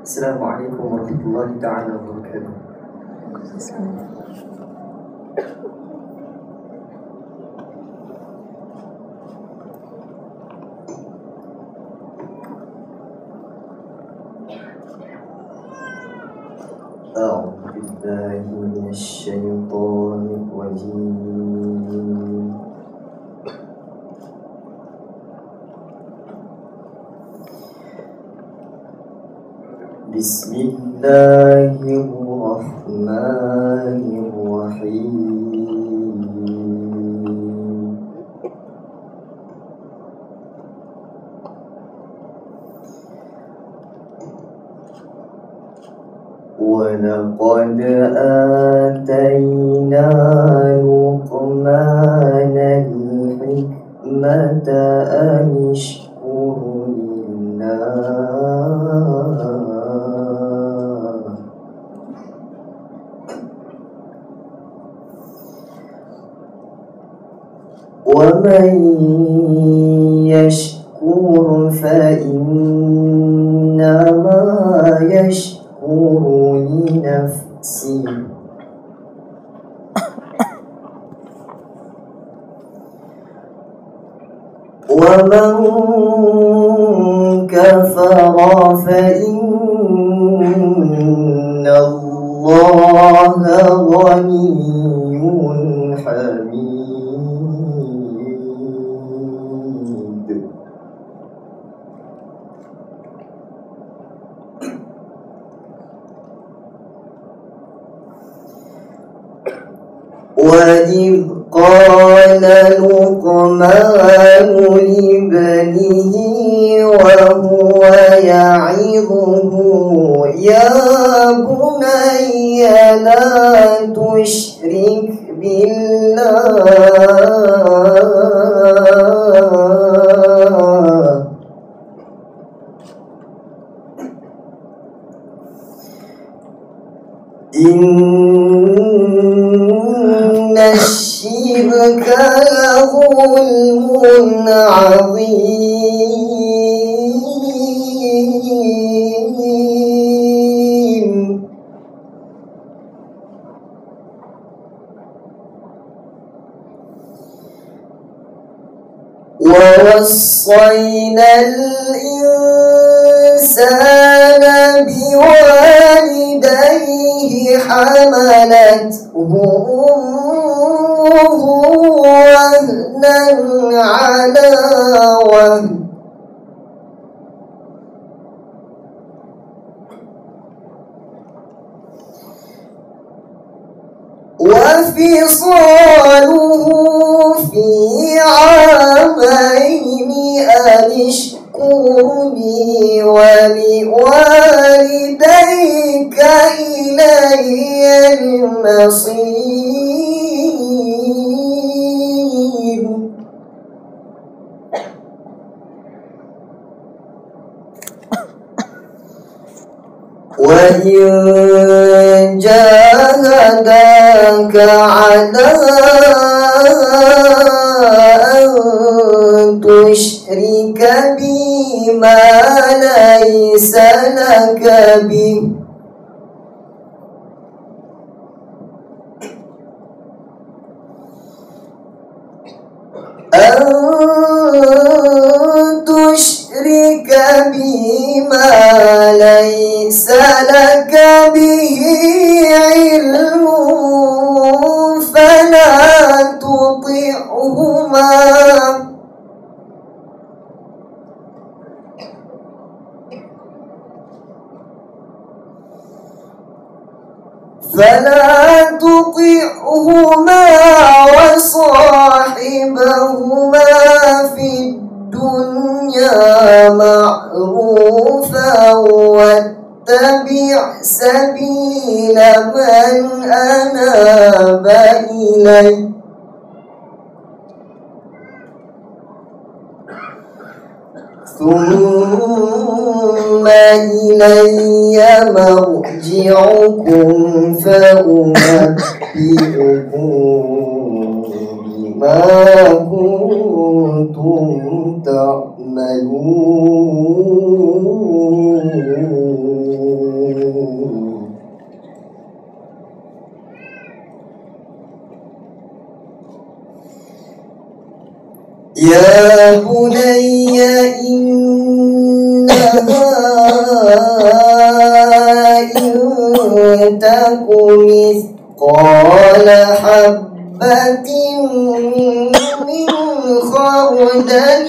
السلام عليكم ورحمة الله تعالى وبركاته. أعوذ بالله من الشيطان الرجيم. بسم الله الرحمن الرحيم. ولقد آتينا لقمان الحكمة أن اشكر لله ومن يشكر فإنما يشكر لنفسه ومن كفر فإن الله غني حميد. وإذ قال لقمان لابنه وهو يعظه يا بني لا تشرك بالله إن الشرك لظلم عظيم. ووصينا الإنسان بوالديه حملته أمه وهنا على وهن وفصاله في عامين أن اشكر لي ولوالديك إلي المصير. وإن جاهداك على أن تشرك بي ما ليس لك به ليس لك به علم فلا تطعهما وصاحبهما في الدنيا معروفا واتبع سبيل من أناب إلي ثم إلي مرجعكم فأنبئكم بما كنتم تعملون. يا بني إنها إن تك مثقال حبة من خردل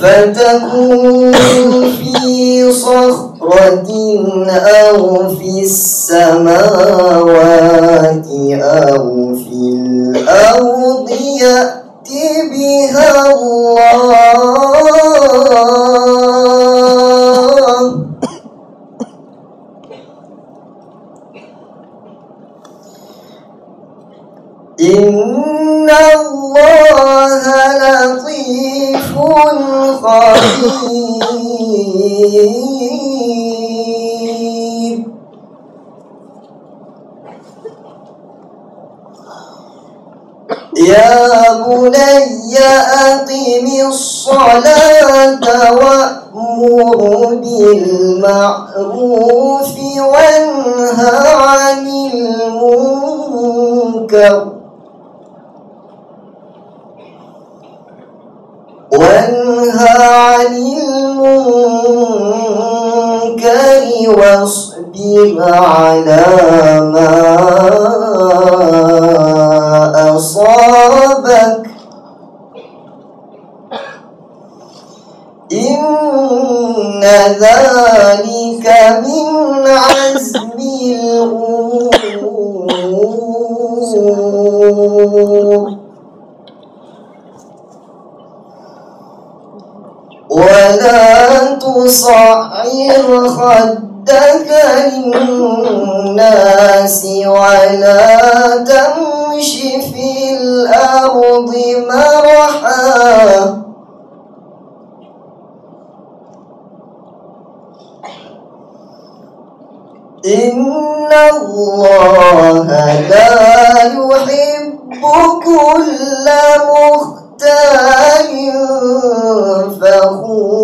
فتكون في صخرة أو في السماوات أو في الأرض يأت بها الله إن الله لطيف خبير. يا بني أقم الصلاة وأمر بالمعروف وانه عن المنكر واصبر على ما أصابك إن ذلك من عزم الأمور. ولا تصعر خدك للناس ولا تمش في الأرض مرحا إن الله لا يحب كل مختال فخور.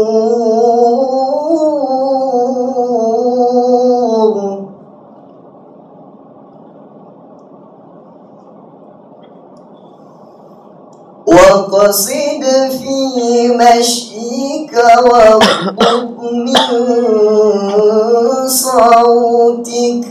واقصد في مشيك واغضب من صوتك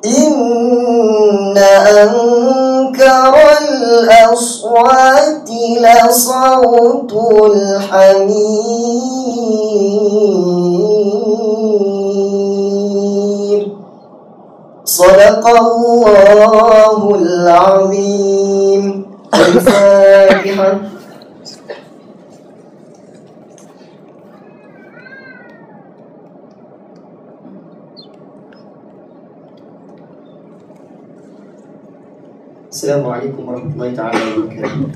إن أنكر الأصوات لصوت الحمير. صدق الله العظيم. الفاتحة. السلام عليكم ورحمة الله تعالى وبركاته.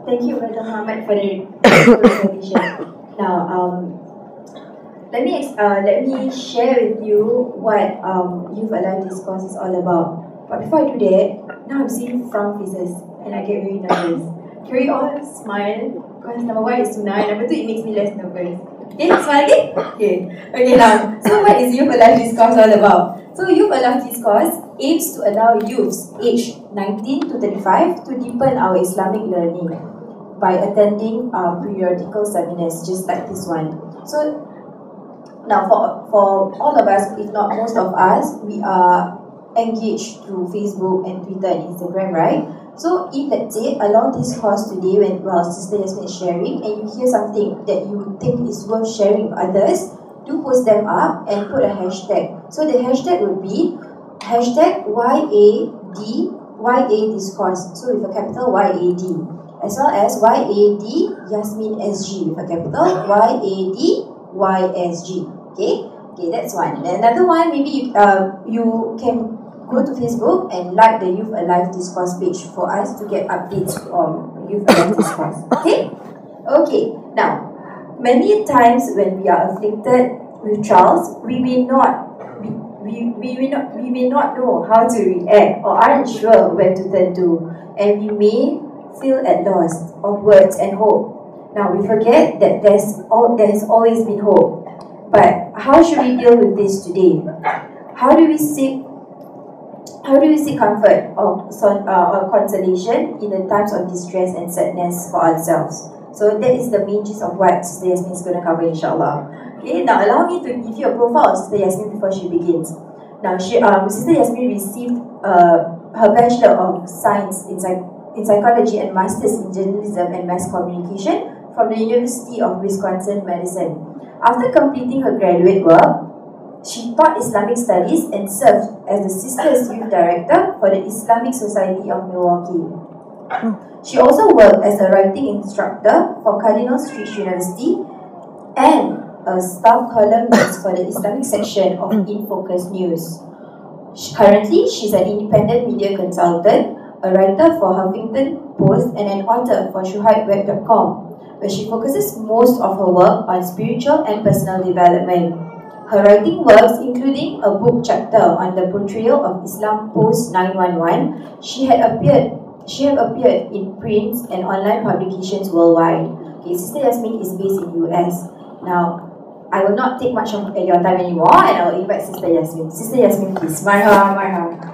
Thank you, Brother Muhammad, for the presentation. Now, let me share with you what Youth Alive Discourse is all about. But before I do that, now I'm seeing frown faces and I get very nervous. Can we all smile? Because number one is sunnah, and number two, it makes me less nervous. Okay, smile again? Okay, now, so what is Youth Alive Discourse all about? So Youth Alive Discourse aims to allow youths aged 19 to 35 to deepen our Islamic learning by attending periodical seminars just like this one. So now for all of us, if not most of us, we are engaged through Facebook and Twitter and Instagram, right? So if let's say along this course today while Sister Yasmin is sharing and you hear something that you think is worth sharing with others, do post them up and put a hashtag. So the hashtag would be hashtag YADiscourse. So with a capital YAD. As well as YADYasmin SG with a capital YADYSG. Okay, that's one. And another one, maybe you can go to Facebook and like the Youth Alive Discourse page for us to get updates on Youth Alive Discourse. Okay. Now, many times when we are afflicted with trials, we may not know how to react or aren't sure where to turn to, and we may feel at loss of words and hope. Now we forget that there has always been hope. But how should we deal with this today? How do we seek comfort or consolation in the times of distress and sadness for ourselves? So that is the main gist of what Sister Yasmin is going to cover, inshallah. Okay, now allow me to give you a profile of Sister Yasmin before she begins. Now, Sister Yasmin received her Bachelor of Science in Psychology and Masters in Journalism and Mass Communication from the University of Wisconsin-Madison. After completing her graduate work, she taught Islamic Studies and served as the Sisters Youth Director for the Islamic Society of Milwaukee. She also worked as a writing instructor for Cardinal Street University and a staff columnist for the Islamic section of In Focus News. Currently, she's an independent media consultant, a writer for Huffington Post, and an author for shuhaidweb.com, where she focuses most of her work on spiritual and personal development. Her writing works, including a book chapter on the portrayal of Islam post 9/11, she have appeared in print and online publications worldwide. Okay, Sister Yasmin is based in US. Now, I will not take much of your time anymore, and I will invite Sister Yasmin. Sister Yasmin, please. Marhaba, marhaba.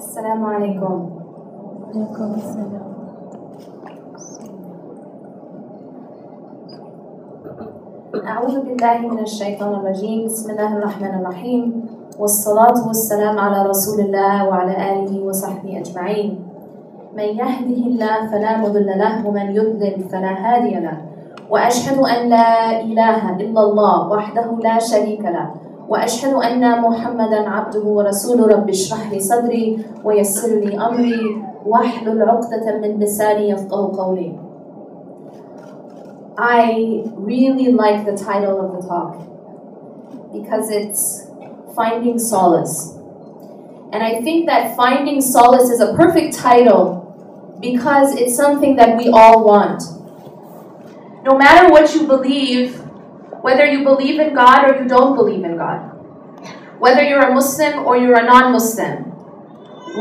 Assalamu alaikum. Alaikum assalam. أعوذ بالله من الشيطان الرجيم. بسم الله الرحمن الرحيم. والصلاة والسلام على رسول الله وعلى آله وصحبه أجمعين. من يهده الله فلا مضل له ومن يضلل فلا هادي له. وأشهد أن لا إله إلا الله وحده لا شريك له. وأشهد أن محمدًا عبده ورسوله. رب اشرح لي صدري ويسر لي أمري واحلل عقدة من لساني يفقهوا قولي. I really like the title of the talk because it's Finding Solace. And I think that Finding Solace is a perfect title because it's something that we all want. No matter what you believe, whether you believe in God or you don't believe in God, whether you're a Muslim or you're a non-Muslim,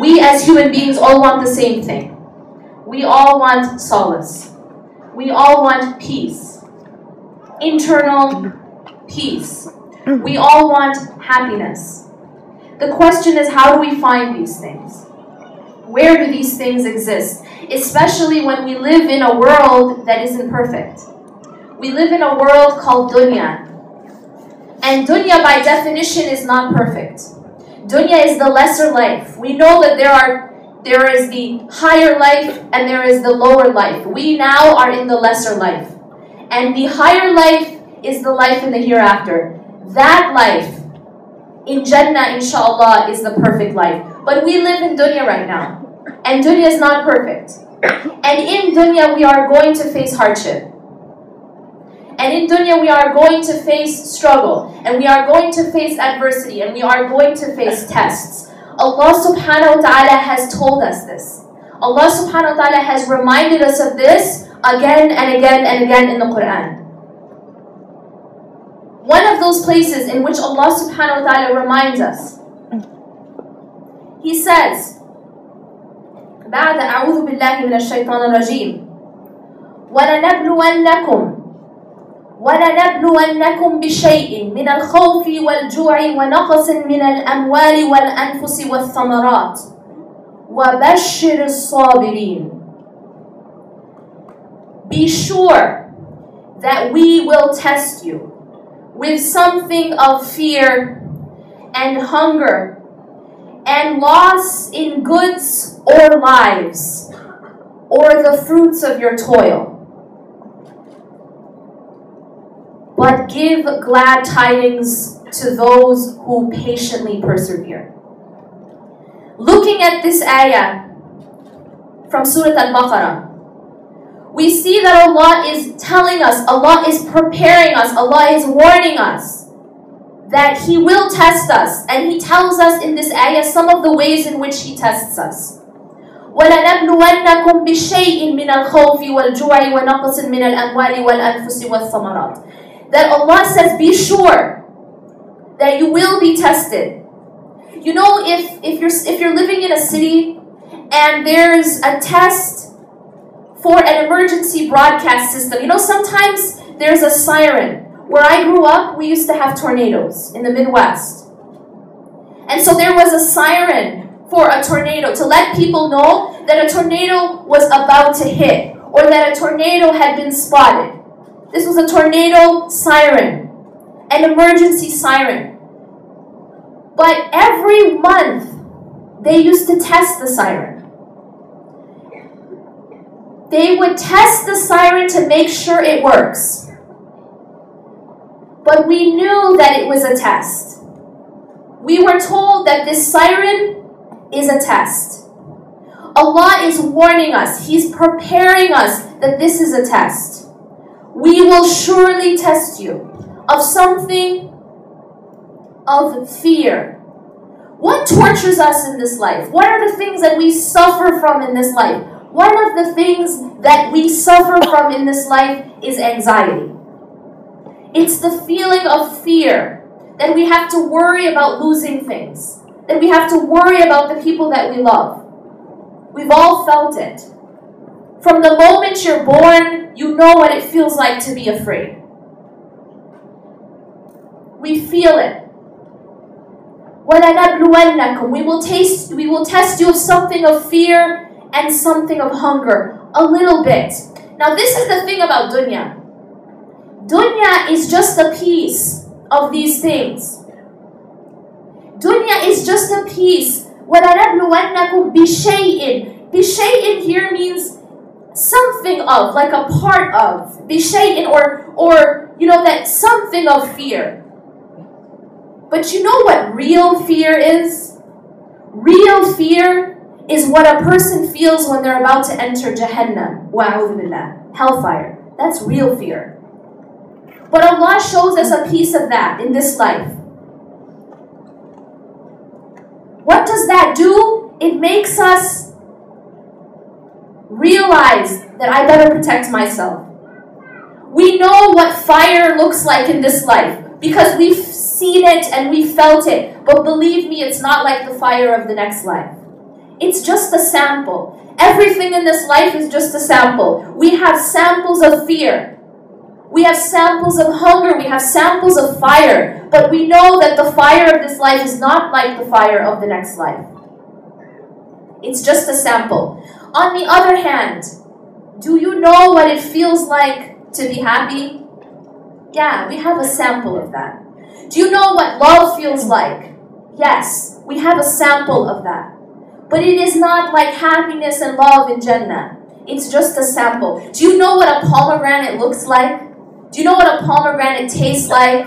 we as human beings all want the same thing. We all want solace. We all want peace, internal peace. We all want happiness. The question is, how do we find these things? Where do these things exist? Especially when we live in a world that isn't perfect. We live in a world called dunya. And dunya by definition is not perfect. Dunya is the lesser life. We know that there is the higher life and there is the lower life. We now are in the lesser life. And the higher life is the life in the hereafter. That life in Jannah, inshallah, is the perfect life. But we live in dunya right now. And dunya is not perfect. And in dunya we are going to face hardship. And in dunya we are going to face struggle. And we are going to face adversity. And we are going to face tests. Allah subhanahu wa ta'ala has told us this. Allah subhanahu wa ta'ala has reminded us of this again and again and again in the Quran. One of those places in which Allah subhanahu wa ta'ala reminds us, He says, بعد أعوذ بالله من الشيطان الرجيم ولنبلونكم بشيء من الخوف والجوع ونقص من الأموال والأنفس والثمرات وبشر الصابرين. Be sure that we will test you with something of fear and hunger and loss in goods or lives or the fruits of your toil. But give glad tidings to those who patiently persevere. Looking at this ayah from Surah Al-Baqarah, we see that Allah is telling us, Allah is preparing us, Allah is warning us that He will test us. And He tells us in this ayah some of the ways in which He tests us. وَلَنَبْلُوَنَّكُمْ بِشَيْءٍ مِّنَ الْخَوْفِ وَالْجُوعِ وَنَقْصٍ مِّنَ الْأَمْوَالِ وَالْأَنفُسِ وَالثَّمَرَاتِ. That Allah says, be sure that you will be tested. You know, if you're living in a city and there's a test for an emergency broadcast system, you know, sometimes there's a siren. Where I grew up, we used to have tornadoes in the Midwest. And so there was a siren for a tornado to let people know that a tornado was about to hit or that a tornado had been spotted. This was a tornado siren, an emergency siren. But every month, they used to test the siren. They would test the siren to make sure it works. But we knew that it was a test. We were told that this siren is a test. Allah is warning us. He's preparing us that this is a test. We will surely test you of something of fear. What tortures us in this life? What are the things that we suffer from in this life? One of the things that we suffer from in this life is anxiety. It's the feeling of fear that we have to worry about losing things, that we have to worry about the people that we love. We've all felt it. From the moment you're born, you know what it feels like to be afraid. We feel it. وَلَنَبْلُوَنَّكُمْ. We will test you of something of fear and something of hunger, a little bit. Now this is the thing about dunya. Dunya is just a piece of these things. Dunya is just a piece. وَلَنَبْلُوَنَّكُمْ بِشَيْءٍ. Bishay'in here means something of, like a part of. Bishay'in or you know, that something of fear. But you know what real fear is? Real fear is what a person feels when they're about to enter Jahannam. Wa'udhu billah. Hellfire. That's real fear. But Allah shows us a piece of that in this life. What does that do? It makes us realize that I better protect myself. We know what fire looks like in this life because we've seen it and we felt it. But believe me, it's not like the fire of the next life. It's just a sample. Everything in this life is just a sample. We have samples of fear. We have samples of hunger. We have samples of fire. But we know that the fire of this life is not like the fire of the next life. It's just a sample. On the other hand, do you know what it feels like to be happy? Yeah, we have a sample of that. Do you know what love feels like? Yes, we have a sample of that. But it is not like happiness and love in Jannah. It's just a sample. Do you know what a pomegranate looks like? Do you know what a pomegranate tastes like?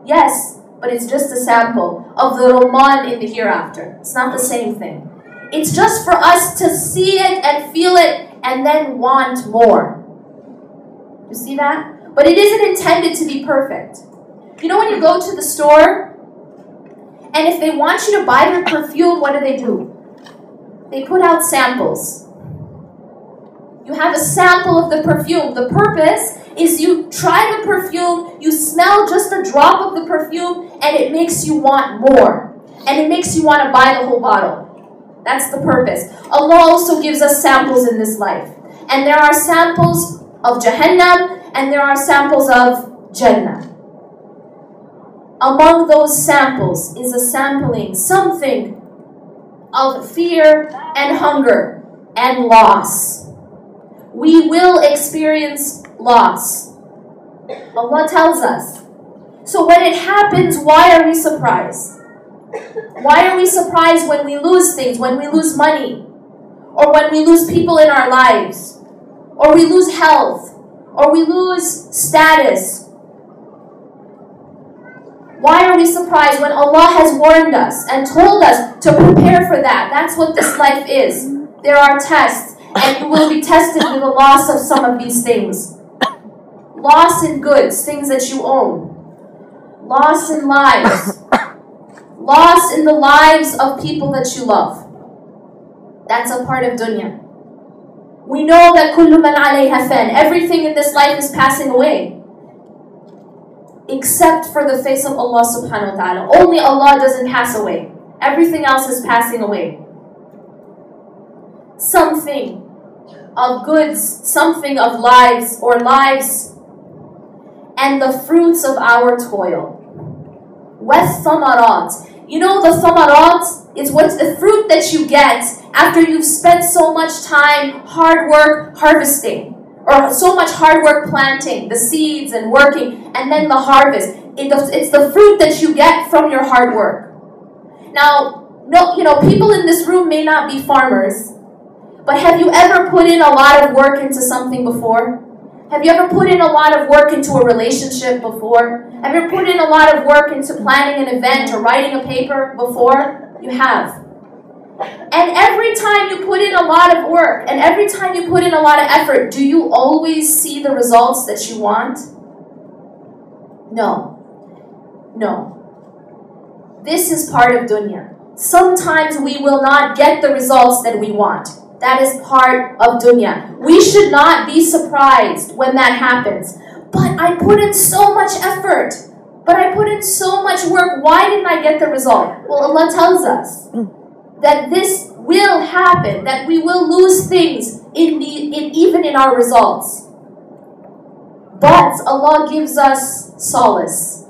Yes, but it's just a sample of the Roman in the hereafter. It's not the same thing. It's just for us to see it and feel it and then want more. You see that? But it isn't intended to be perfect. You know when you go to the store and if they want you to buy their perfume, what do? They put out samples. You have a sample of the perfume. The purpose is you try the perfume, you smell just a drop of the perfume, and it makes you want more. And it makes you want to buy the whole bottle. That's the purpose. Allah also gives us samples in this life. And there are samples of Jahannam and there are samples of Jannah. Among those samples is a sampling, something of fear and hunger and loss. We will experience loss. Allah tells us. So when it happens, why are we surprised? Why are we surprised when we lose things, when we lose money, or when we lose people in our lives, or we lose health, or we lose status? Why are we surprised when Allah has warned us and told us to prepare for that? That's what this life is. There are tests, and you will be tested with the loss of some of these things. Loss in goods, things that you own. Loss in lives. Loss in the lives of people that you love. That's a part of dunya. We know that kullu man alayha fan. Everything in this life is passing away. Except for the face of Allah subhanahu wa ta'ala. Only Allah doesn't pass away. Everything else is passing away. Something of goods, something of lives or lives, and the fruits of our toil. وَالثَّمَرَاتِ. You know the thamarat is what's the fruit that you get after you've spent so much time, hard work, harvesting. Or so much hard work planting, the seeds and working, and then the harvest. It's the fruit that you get from your hard work. Now, people in this room may not be farmers, but have you ever put in a lot of work into something before? Have you ever put in a lot of work into a relationship before? Have you ever put in a lot of work into planning an event or writing a paper before? You have. And every time you put in a lot of work, and every time you put in a lot of effort, do you always see the results that you want? No. No. This is part of dunya. Sometimes we will not get the results that we want. That is part of dunya. We should not be surprised when that happens. But I put in so much effort. But I put in so much work. Why didn't I get the result? Well, Allah tells us that this will happen, that we will lose things even in our results. But Allah gives us solace.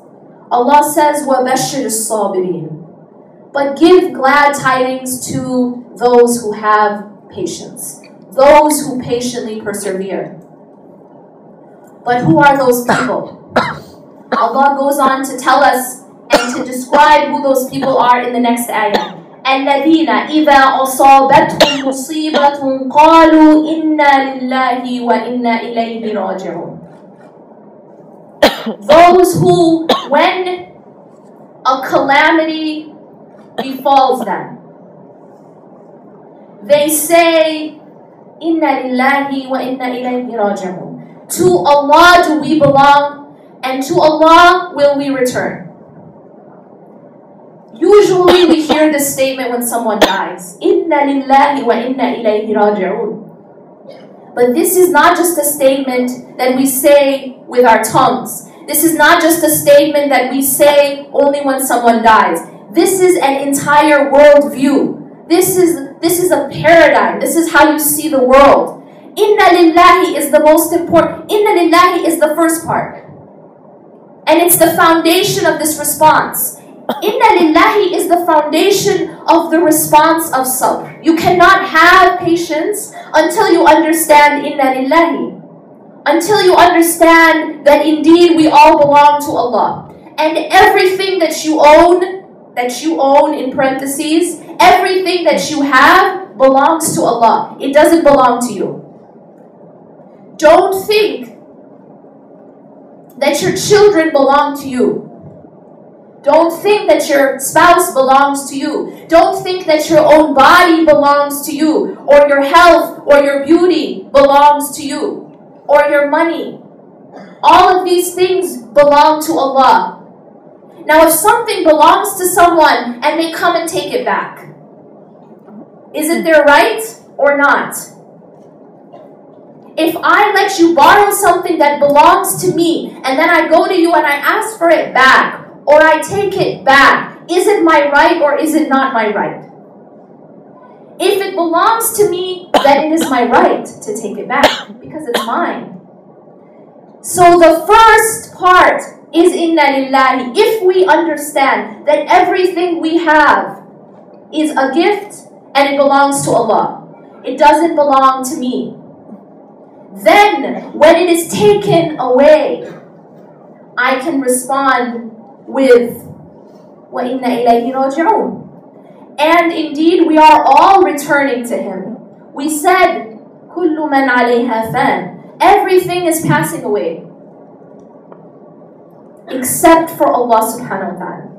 Allah says, وَبَشِّرِ الصَّابِرِينَ. But give glad tidings to those who have patience, those who patiently persevere. But who are those people? Allah goes on to tell us and to describe who those people are in the next ayah. الَّذِينَ إِذَا أَصَابَتْهُمْ مُصِيبَةٌ قَالُوا إِنَّا لِلَّهِ وَإِنَّا إِلَيْهِ رَاجِعُونَ. Those who, when a calamity befalls them, they say, Inna lillahi wa inna ilayhi raji'un. To Allah do we belong, and to Allah will we return. Usually we hear this statement when someone dies. Inna lillahi wa inna ilayhi raji'un. But this is not just a statement that we say with our tongues. This is not just a statement that we say only when someone dies. This is an entire worldview. This is a paradigm. This is how you see the world. Inna lillahi is the most important. Inna lillahi is the first part. And it's the foundation of this response. Inna lillahi is the foundation of the response of sabr. You cannot have patience until you understand inna lillahi. Until you understand that indeed we all belong to Allah. And everything that you own in parentheses, everything that you have belongs to Allah. It doesn't belong to you. Don't think that your children belong to you. Don't think that your spouse belongs to you. Don't think that your own body belongs to you, or your health or your beauty belongs to you, or your money. All of these things belong to Allah. Now, if something belongs to someone and they come and take it back, is it their right or not? If I let you borrow something that belongs to me, and then I go to you and I ask for it back, or I take it back, is it my right or is it not my right? If it belongs to me, then it is my right to take it back because it's mine. So the first part is inna lillahi. If we understand that everything we have is a gift and it belongs to Allah, it doesn't belong to me, then when it is taken away, I can respond with wa inna ilayhi raji'un. And indeed, we are all returning to Him. We said, kullu man alayha fan. Everything is passing away, except for Allah subhanahu wa ta'ala.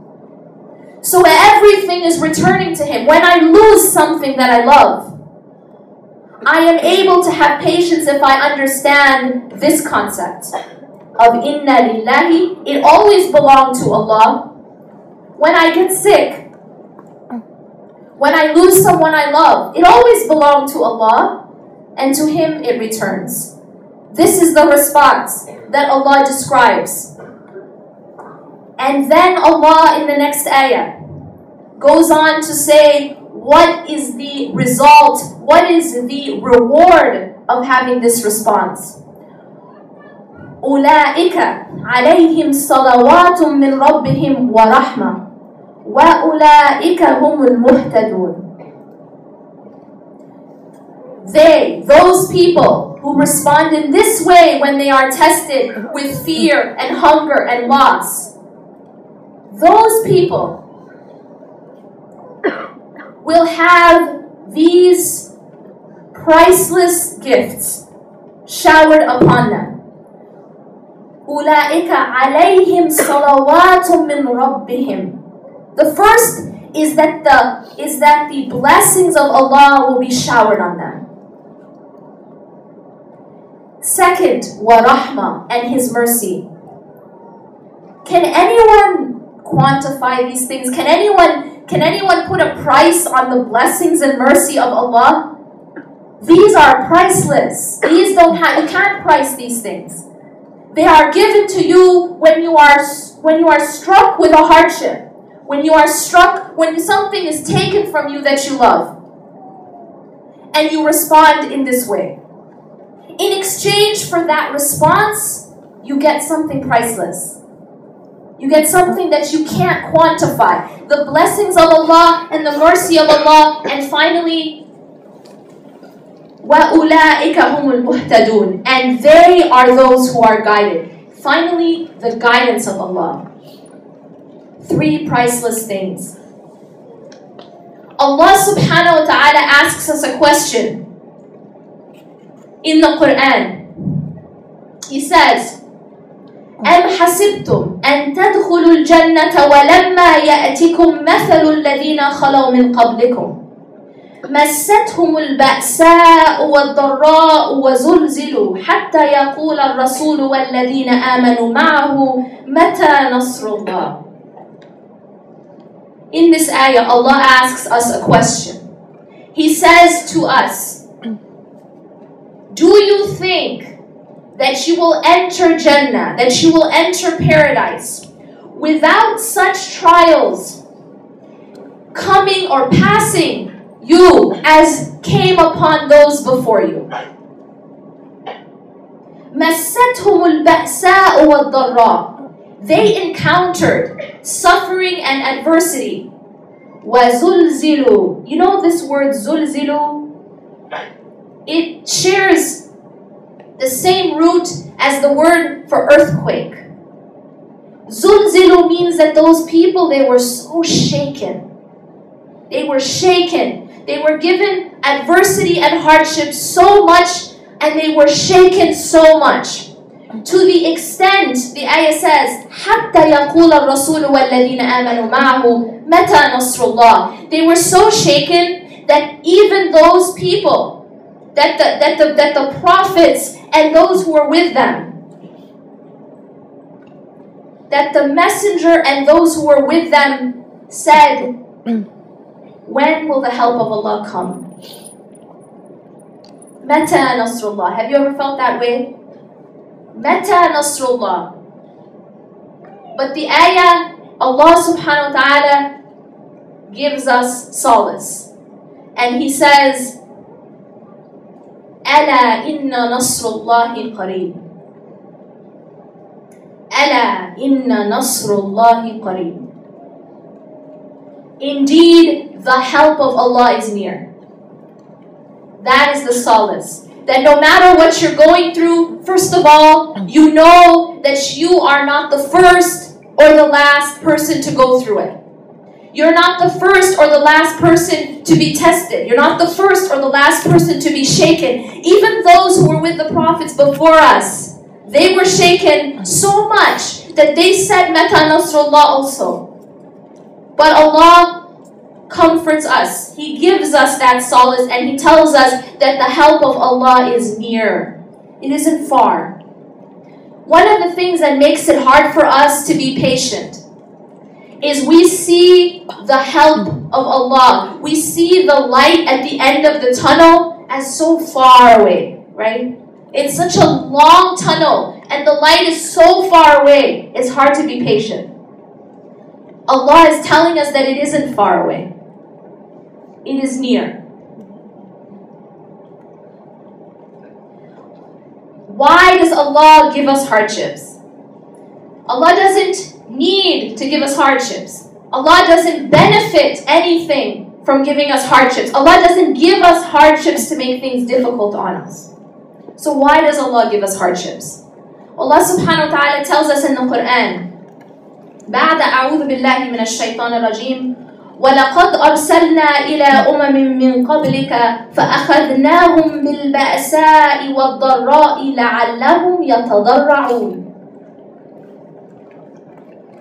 So everything is returning to Him. When I lose something that I love, I am able to have patience if I understand this concept of inna lillahi. It always belonged to Allah. When I get sick, when I lose someone I love, it always belonged to Allah, and to Him it returns. This is the response that Allah describes. And then Allah in the next ayah goes on to say what is the result, what is the reward of having this response. أُولَئِكَ عَلَيْهِمْ صَلَوَاتٌ مِّن رَبِّهِمْ وَرَحْمَةٌ وَأُولَئِكَ هُمُ الْمُهْتَدُونَ. Those people who respond in this way when they are tested with fear and hunger and loss, those people will have these priceless gifts showered upon them. أُولَئِكَ عَلَيْهِمْ صَلَوَاتٌ مِّن رَبِّهِمْ. The first is that the blessings of Allah will be showered on them. Second, وَرَحْمَةٌ, and His mercy. Can anyone quantify these things? Can anyone put a price on the blessings and mercy of Allah? These are priceless. You can't price these things. They are given to you when you are struck with a hardship, when something is taken from you that you love, and you respond in this way. In exchange for that response, you get something priceless. You get something that you can't quantify. The blessings of Allah and the mercy of Allah, and finally, وَأُولَٰئِكَ هُمُ الْمُهْتَدُونَ, and they are those who are guided. Finally, the guidance of Allah. 3 priceless things. Allah subhanahu wa ta'ala asks us a question in the Quran. He says, أَمْ حَسِبْتُمْ أَن تَدْخُلُوا الْجَنَّةَ وَلَمَّا يَأْتِكُمْ مَثَلُ الَّذِينَ خَلَوْا مِنْ قَبْلِكُمْ مَسَّتْهُمُ الْبَأْسَاءُ وَالضَّرَّاءُ وَزُلْزِلُوا حَتَّى يَقُولَ الرَّسُولُ وَالَّذِينَ آمَنُوا مَعَهُ مَتَى نَصْرُ اللَّهِ. In this ayah, Allah asks us a question. He says to us, do you think that you will enter Jannah, that you will enter paradise without such trials coming or passing you as came upon those before you? مَسَّتْهُمُ الْبَأْسَاءُ وَالضَّرَّاءُ. They encountered suffering and adversity. وَزُلْزِلُوا. You know this word زُلْزِلُوا? It shares the same root as the word for earthquake. Zulzilu means that those people, they were so shaken. They were shaken. They were given adversity and hardship so much, and they were shaken so much. To the extent, the ayah says, حَتَّى يَقُولَ الرَّسُولُ وَالَّذِينَ آمَنُوا مَعَهُ مَتَى نَصْرُ اللَّهِ. They were so shaken that even those people, that the prophets and those who were with them, that the messenger and those who were with them said, when will the help of Allah come? Mata Nasrullah. Have you ever felt that way? Mata Nasrullah. But the ayah, Allah subhanahu wa ta'ala gives us solace. And he says, أَلَا إِنَّ نَصْرُ اللَّهِ قَرِيبٌ. أَلَا إِنَّ نَصْرُ اللَّهِ قَرِيبٌ. Indeed, the help of Allah is near. That is the solace. That no matter what you're going through, first of all, you know that you are not the first or the last person to go through it. You're not the first or the last person to be tested. You're not the first or the last person to be shaken. Even those who were with the prophets before us, they were shaken so much that they said, Mata Nasrullah also. But Allah comforts us. He gives us that solace and He tells us that the help of Allah is near. It isn't far. One of the things that makes it hard for us to be patient is we see the help of Allah. We see the light at the end of the tunnel as so far away, right? It's such a long tunnel and the light is so far away. It's hard to be patient. Allah is telling us that it isn't far away. It is near. Why does Allah give us hardships? Allah doesn't need to give us hardships. Allah doesn't benefit anything from giving us hardships. Allah doesn't give us hardships to make things difficult on us. So why does Allah give us hardships? Allah subhanahu wa ta'ala tells us in the Quran, بعد أعوذ بالله من الشيطان الرجيم وَلَقَدْ أَرْسَلْنَا إِلَىٰ أُمَمٍ مِّن قَبْلِكَ فَأَخَذْنَاهُمْ بِالْبَأْسَاءِ وَالضَّرَّاءِ لَعَلَّهُمْ يَتَضَرَّعُونَ.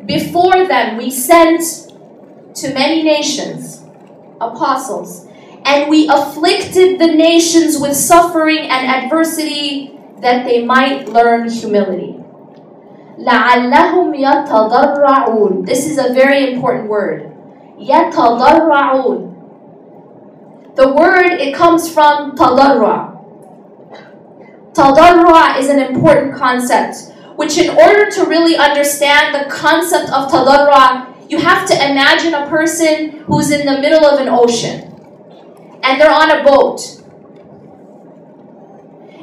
Before them we sent to many nations apostles, and we afflicted the nations with suffering and adversity that they might learn humility. لَعَلَّهُمْ يَتَضَرَّعُونَ. This is a very important word. يَتَضَرَّعُونَ. The word, it comes from tadarra'. Tadarra' is an important concept, which in order to really understand the concept of tadarra', you have to imagine a person who's in the middle of an ocean and they're on a boat.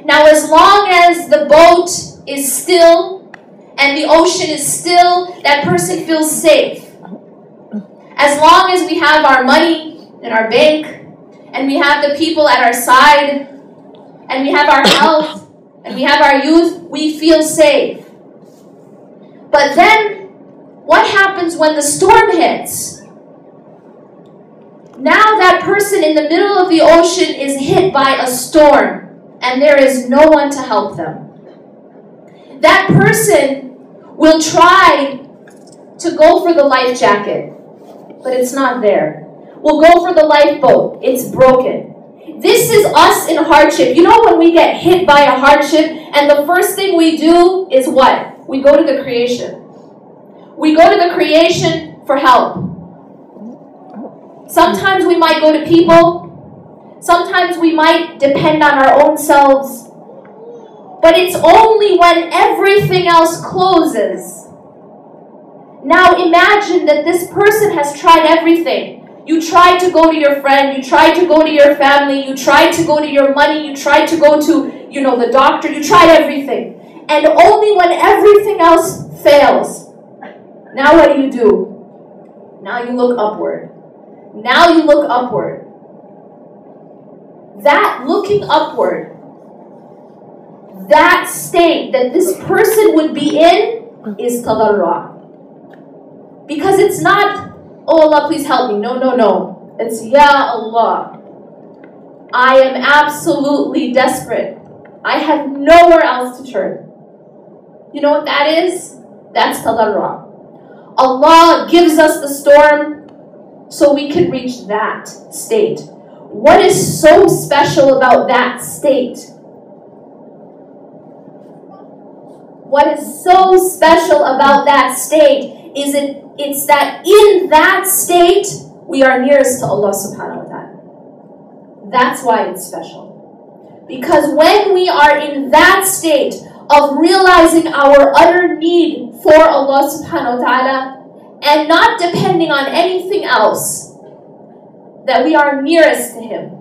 Now, as long as the boat is still and the ocean is still, that person feels safe. As long as we have our money in our bank, and we have the people at our side, and we have our health, and we have our youth, we feel safe. But then, what happens when the storm hits? Now that person in the middle of the ocean is hit by a storm, and there is no one to help them. That person will try to go for the life jacket, but it's not there. We'll go for the lifeboat. It's broken. This is us in hardship. You know when we get hit by a hardship and the first thing we do is what? We go to the creation. We go to the creation for help. Sometimes we might go to people. Sometimes we might depend on our own selves. But it's only when everything else closes. Now imagine that this person has tried everything. You tried to go to your friend, you tried to go to your family, you tried to go to your money, you tried to go to, the doctor, you tried everything. And only when everything else fails, now what do? Now you look upward. Now you look upward. That looking upward, that state that this person would be in is tadarra'. Because it's not, oh Allah, please help me. No. It's, Ya Allah, I am absolutely desperate. I have nowhere else to turn. You know what that is? That's tadarra'. Allah gives us the storm so we can reach that state. What is so special about that state? What is so special about that state is it's that in that state, we are nearest to Allah subhanahu wa ta'ala. That's why it's special. Because when we are in that state of realizing our utter need for Allah subhanahu wa ta'ala and not depending on anything else, that we are nearest to Him.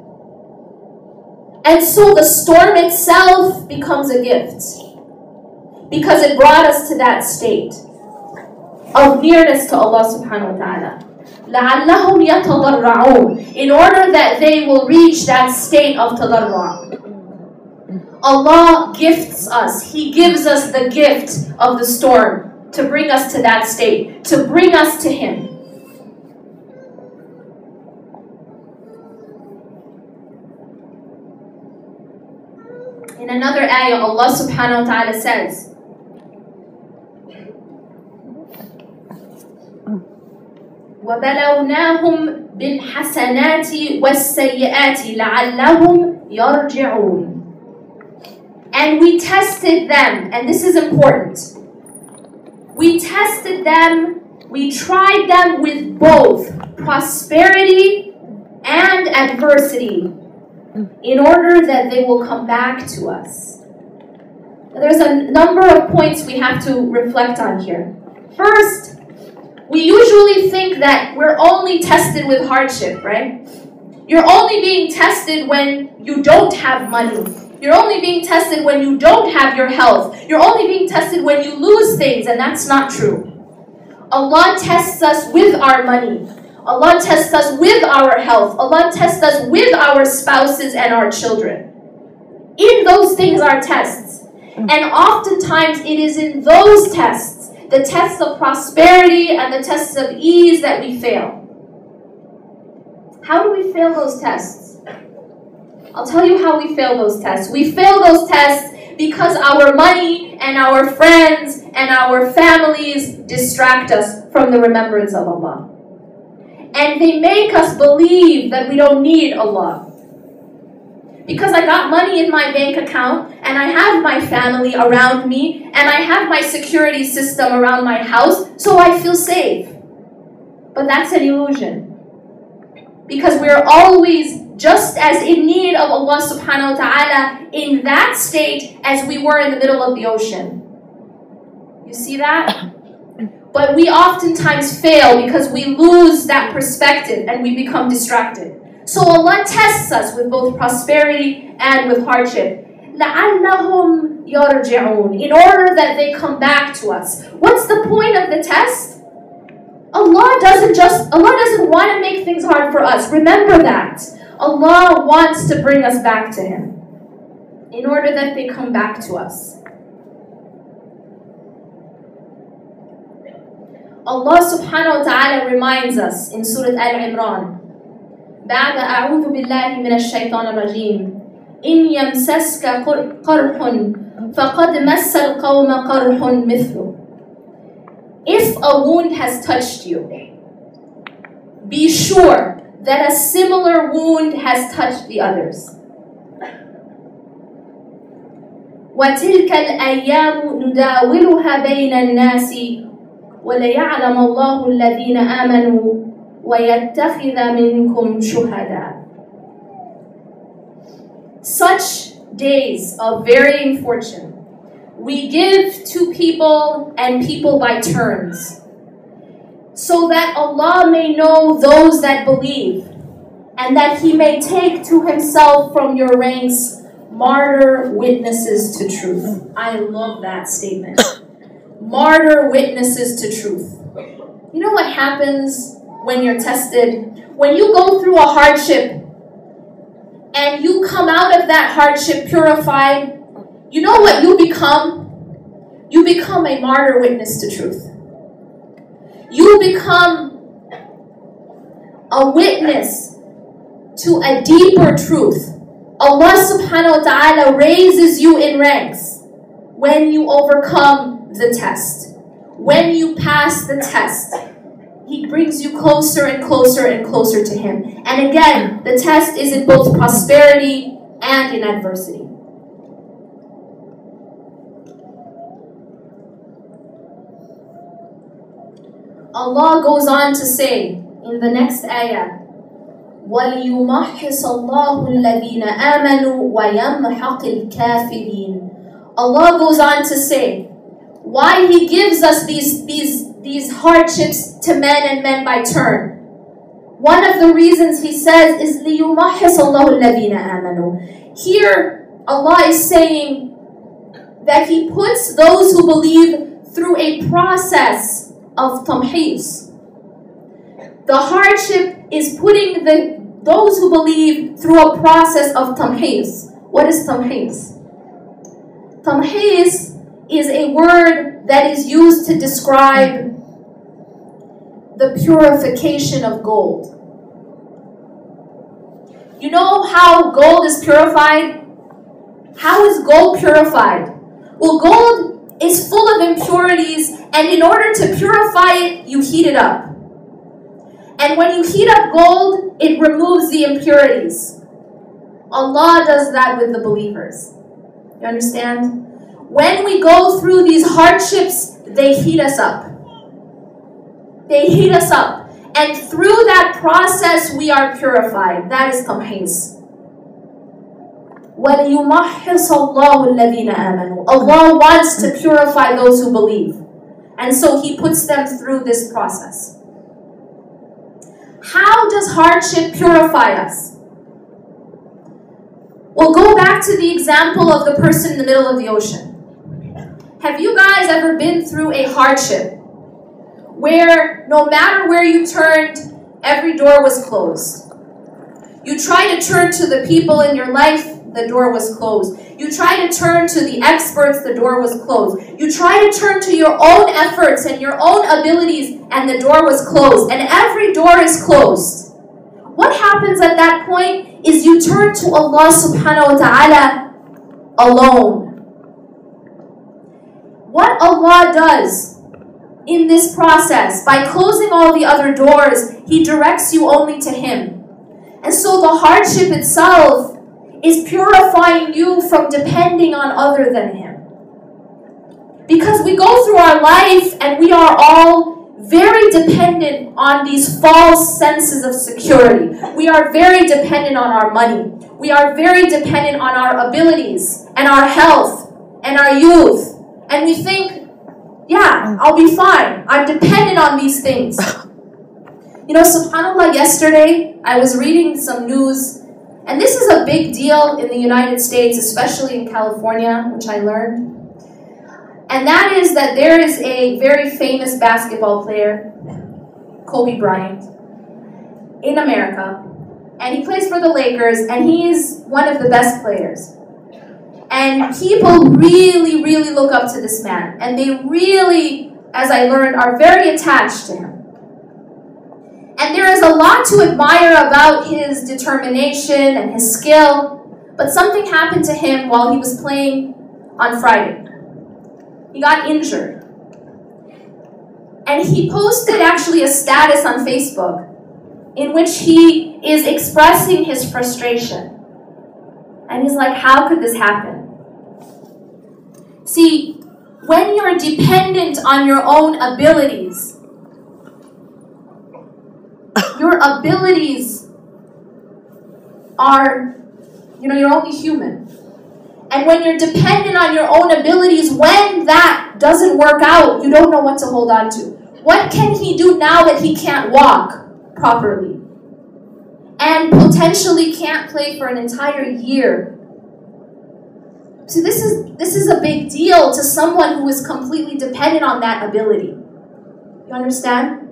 And so the storm itself becomes a gift, because it brought us to that state of nearness to Allah subhanahu wa ta'ala. لَعَلَّهُمْ يَتَضَرَّعُونَ, in order that they will reach that state of tadarra'. Allah gifts us. He gives us the gift of the storm to bring us to that state, to bring us to Him. In another ayah, Allah subhanahu wa ta'ala says, وَبَلَوْنَاهُمْ بِالْحَسَنَاتِ وَالسَّيِّئَاتِ لَعَلَّهُمْ يَرْجِعُونَ. And we tested them, and this is important. We tested them, we tried them with both prosperity and adversity, in order that they will come back to us. Now, there's a number of points we have to reflect on here. First, we usually think that we're only tested with hardship, right? You're only being tested when you don't have money. You're only being tested when you don't have your health. You're only being tested when you lose things, and that's not true. Allah tests us with our money. Allah tests us with our health. Allah tests us with our spouses and our children. In those things are tests. And oftentimes it is in those tests, the tests of prosperity and the tests of ease, that we fail. How do we fail those tests? I'll tell you how we fail those tests. We fail those tests because our money and our friends and our families distract us from the remembrance of Allah. And they make us believe that we don't need Allah. Because I got money in my bank account, and I have my family around me, and I have my security system around my house, so I feel safe. But that's an illusion. Because we're always just as in need of Allah subhanahu wa ta'ala in that state as we were in the middle of the ocean. You see that? But we oftentimes fail because we lose that perspective and we become distracted. So Allah tests us with both prosperity and with hardship. لَعَلَّهُمْ يَرْجِعُونَ, in order that they come back to us. What's the point of the test? Allah doesn't want to make things hard for us. Remember that. Allah wants to bring us back to Him in order that they come back to us. Allah subhanahu wa ta'ala reminds us in Surah Al-Imran, بعد أعوذ بالله من الشيطان الرجيم إن يمسسك قرح فقد مس القوم قرح مثله. If a wound has touched you, be sure that a similar wound has touched the others. وَتِلْكَ الْأَيَّامُ نُدَاوِلُهَا بَيْنَ النَّاسِ وَلَيَعْلَمَ اللَّهُ الَّذِينَ آمَنُوا وَيَتَّخِذَ مِنْكُمْ شُهَدَاءَ. Such days of varying fortune we give to people and people by turns, so that Allah may know those that believe, and that He may take to Himself from your ranks martyr witnesses to truth. I love that statement. Martyr witnesses to truth. You know what happens when you're tested? When you go through a hardship and you come out of that hardship purified, you know what you become? You become a martyr witness to truth. You become a witness to a deeper truth. Allah subhanahu wa ta'ala raises you in ranks when you overcome the test. When you pass the test, He brings you closer and closer and closer to Him. And again, the test is in both prosperity and in adversity. Allah goes on to say in the next ayah, وَلِيُمَحِّصَ اللَّهُ الَّذِينَ آمَنُوا وَيَمْحَقِ الْكَافِرِينَ. Allah goes on to say why He gives us these hardships to men and men by turn. one of the reasons he says is لِيُمَحِّصَ اللَّهُ الَّذِينَ آمَنُوا. Here, Allah is saying that He puts those who believe through a process of tamhis. The hardship is putting those who believe through a process of tamhis. What is tamhis? Tamhis is a word that is used to describe the purification of gold. You know how gold is purified? How is gold purified? Well, gold is full of impurities, and in order to purify it, you heat it up. And when you heat up gold, it removes the impurities. Allah does that with the believers. You understand? When we go through these hardships, they heat us up. They heat us up. And through that process, we are purified. That is tamhis. وَلِيُمَحِّصَ اللَّهُ الَّذِينَ آمَنُوا. Allah wants to purify those who believe. And so He puts them through this process. How does hardship purify us? Well, go back to the example of the person in the middle of the ocean. Have you guys ever been through a hardship where no matter where you turned, every door was closed? You try to turn to the people in your life, the door was closed. You try to turn to the experts, the door was closed. You try to turn to your own efforts and your own abilities, and the door was closed. And every door is closed. What happens at that point is you turn to Allah subhanahu wa ta'ala alone. What Allah does in this process, by closing all the other doors, He directs you only to Him. And so the hardship itself is purifying you from depending on other than Him. Because we go through our life and we are all very dependent on these false senses of security. We are very dependent on our money. We are very dependent on our abilities and our health and our youth. And we think, yeah, I'll be fine. I'm dependent on these things. You know, subhanAllah, yesterday I was reading some news, and this is a big deal in the United States, especially in California, which I learned. And that is that there is a very famous basketball player, Kobe Bryant, in America. And he plays for the Lakers, and he's one of the best players. And people really, really look up to this man. And they really, as I learned, are very attached to him. And there is a lot to admire about his determination and his skill. But something happened to him while he was playing on Friday. He got injured. And he posted actually a status on Facebook in which he is expressing his frustration. And he's like, how could this happen? See, when you're dependent on your own abilities, your abilities are, you're only human. And when you're dependent on your own abilities, when that doesn't work out, you don't know what to hold on to. What can he do now that he can't walk properly? And potentially can't play for an entire year? So this is a big deal to someone who is completely dependent on that ability. You understand?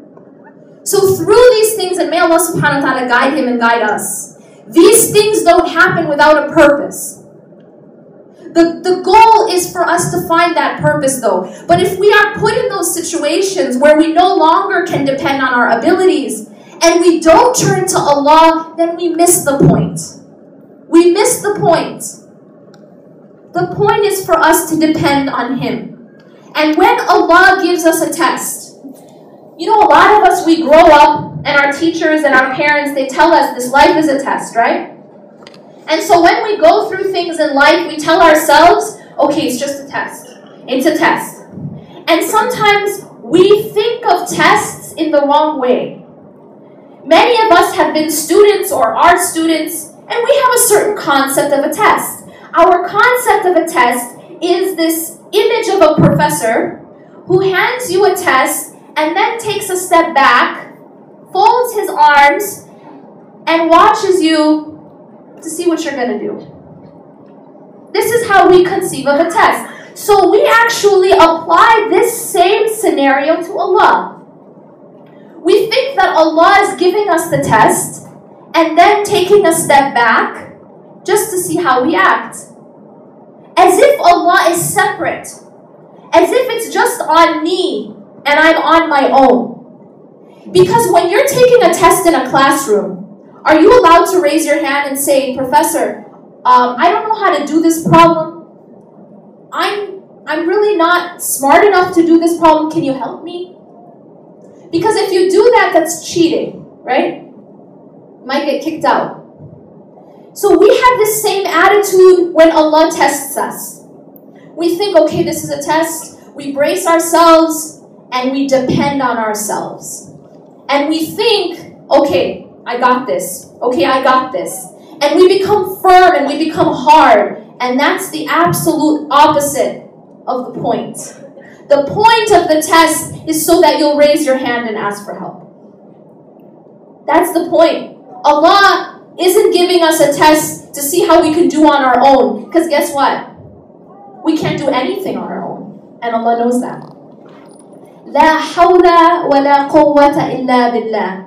So through these things, and may Allah subhanahu wa ta'ala guide him and guide us, these things don't happen without a purpose. The goal is for us to find that purpose though. But if we are put in those situations where we no longer can depend on our abilities, and we don't turn to Allah, then we miss the point. We miss the point. The point is for us to depend on Him. And when Allah gives us a test, a lot of us, we grow up and our teachers and our parents, they tell us this life is a test, right? And so when we go through things in life, we tell ourselves, okay, it's just a test. It's a test. And sometimes we think of tests in the wrong way. Many of us have been students or are students, and we have a certain concept of a test. Our concept of a test is this image of a professor who hands you a test and then takes a step back, folds his arms and watches you to see what you're going to do. This is how we conceive of a test. So we actually apply this same scenario to Allah. We think that Allah is giving us the test and then taking a step back just to see how we act. As if Allah is separate. As if it's just on me and I'm on my own. Because when you're taking a test in a classroom, are you allowed to raise your hand and say, Professor, I don't know how to do this problem. I'm really not smart enough to do this problem. Can you help me? Because if you do that, that's cheating, right? You might get kicked out. So we have this same attitude when Allah tests us. We think, okay, this is a test. We brace ourselves and we depend on ourselves. And we think, okay, I got this. Okay, I got this. And we become firm and we become hard. And that's the absolute opposite of the point. The point of the test is so that you'll raise your hand and ask for help. That's the point. Allah isn't giving us a test to see how we can do on our own. Because guess what? We can't do anything on our own. And Allah knows that. لا حول ولا قوة إلا بالله.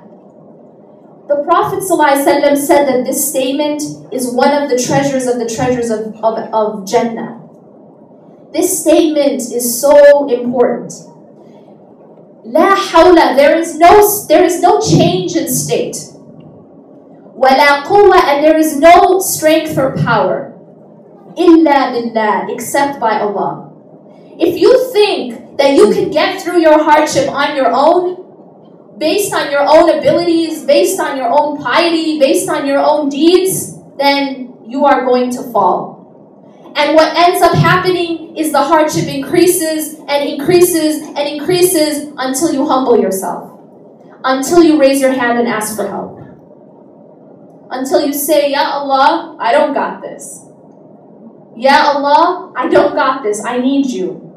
The Prophet ﷺ said that this statement is one of the treasures of Jannah. This statement is so important. La hawla, there is no change in state. Wala quwwa, and there is no strength or power. Illa billah, except by Allah. If you think that you can get through your hardship on your own, based on your own abilities, based on your own piety, based on your own deeds, then you are going to fall. And what ends up happening is the hardship increases and increases and increases until you humble yourself. Until you raise your hand and ask for help. Until you say, Ya Allah, I don't got this. Ya Allah, I don't got this. I need you.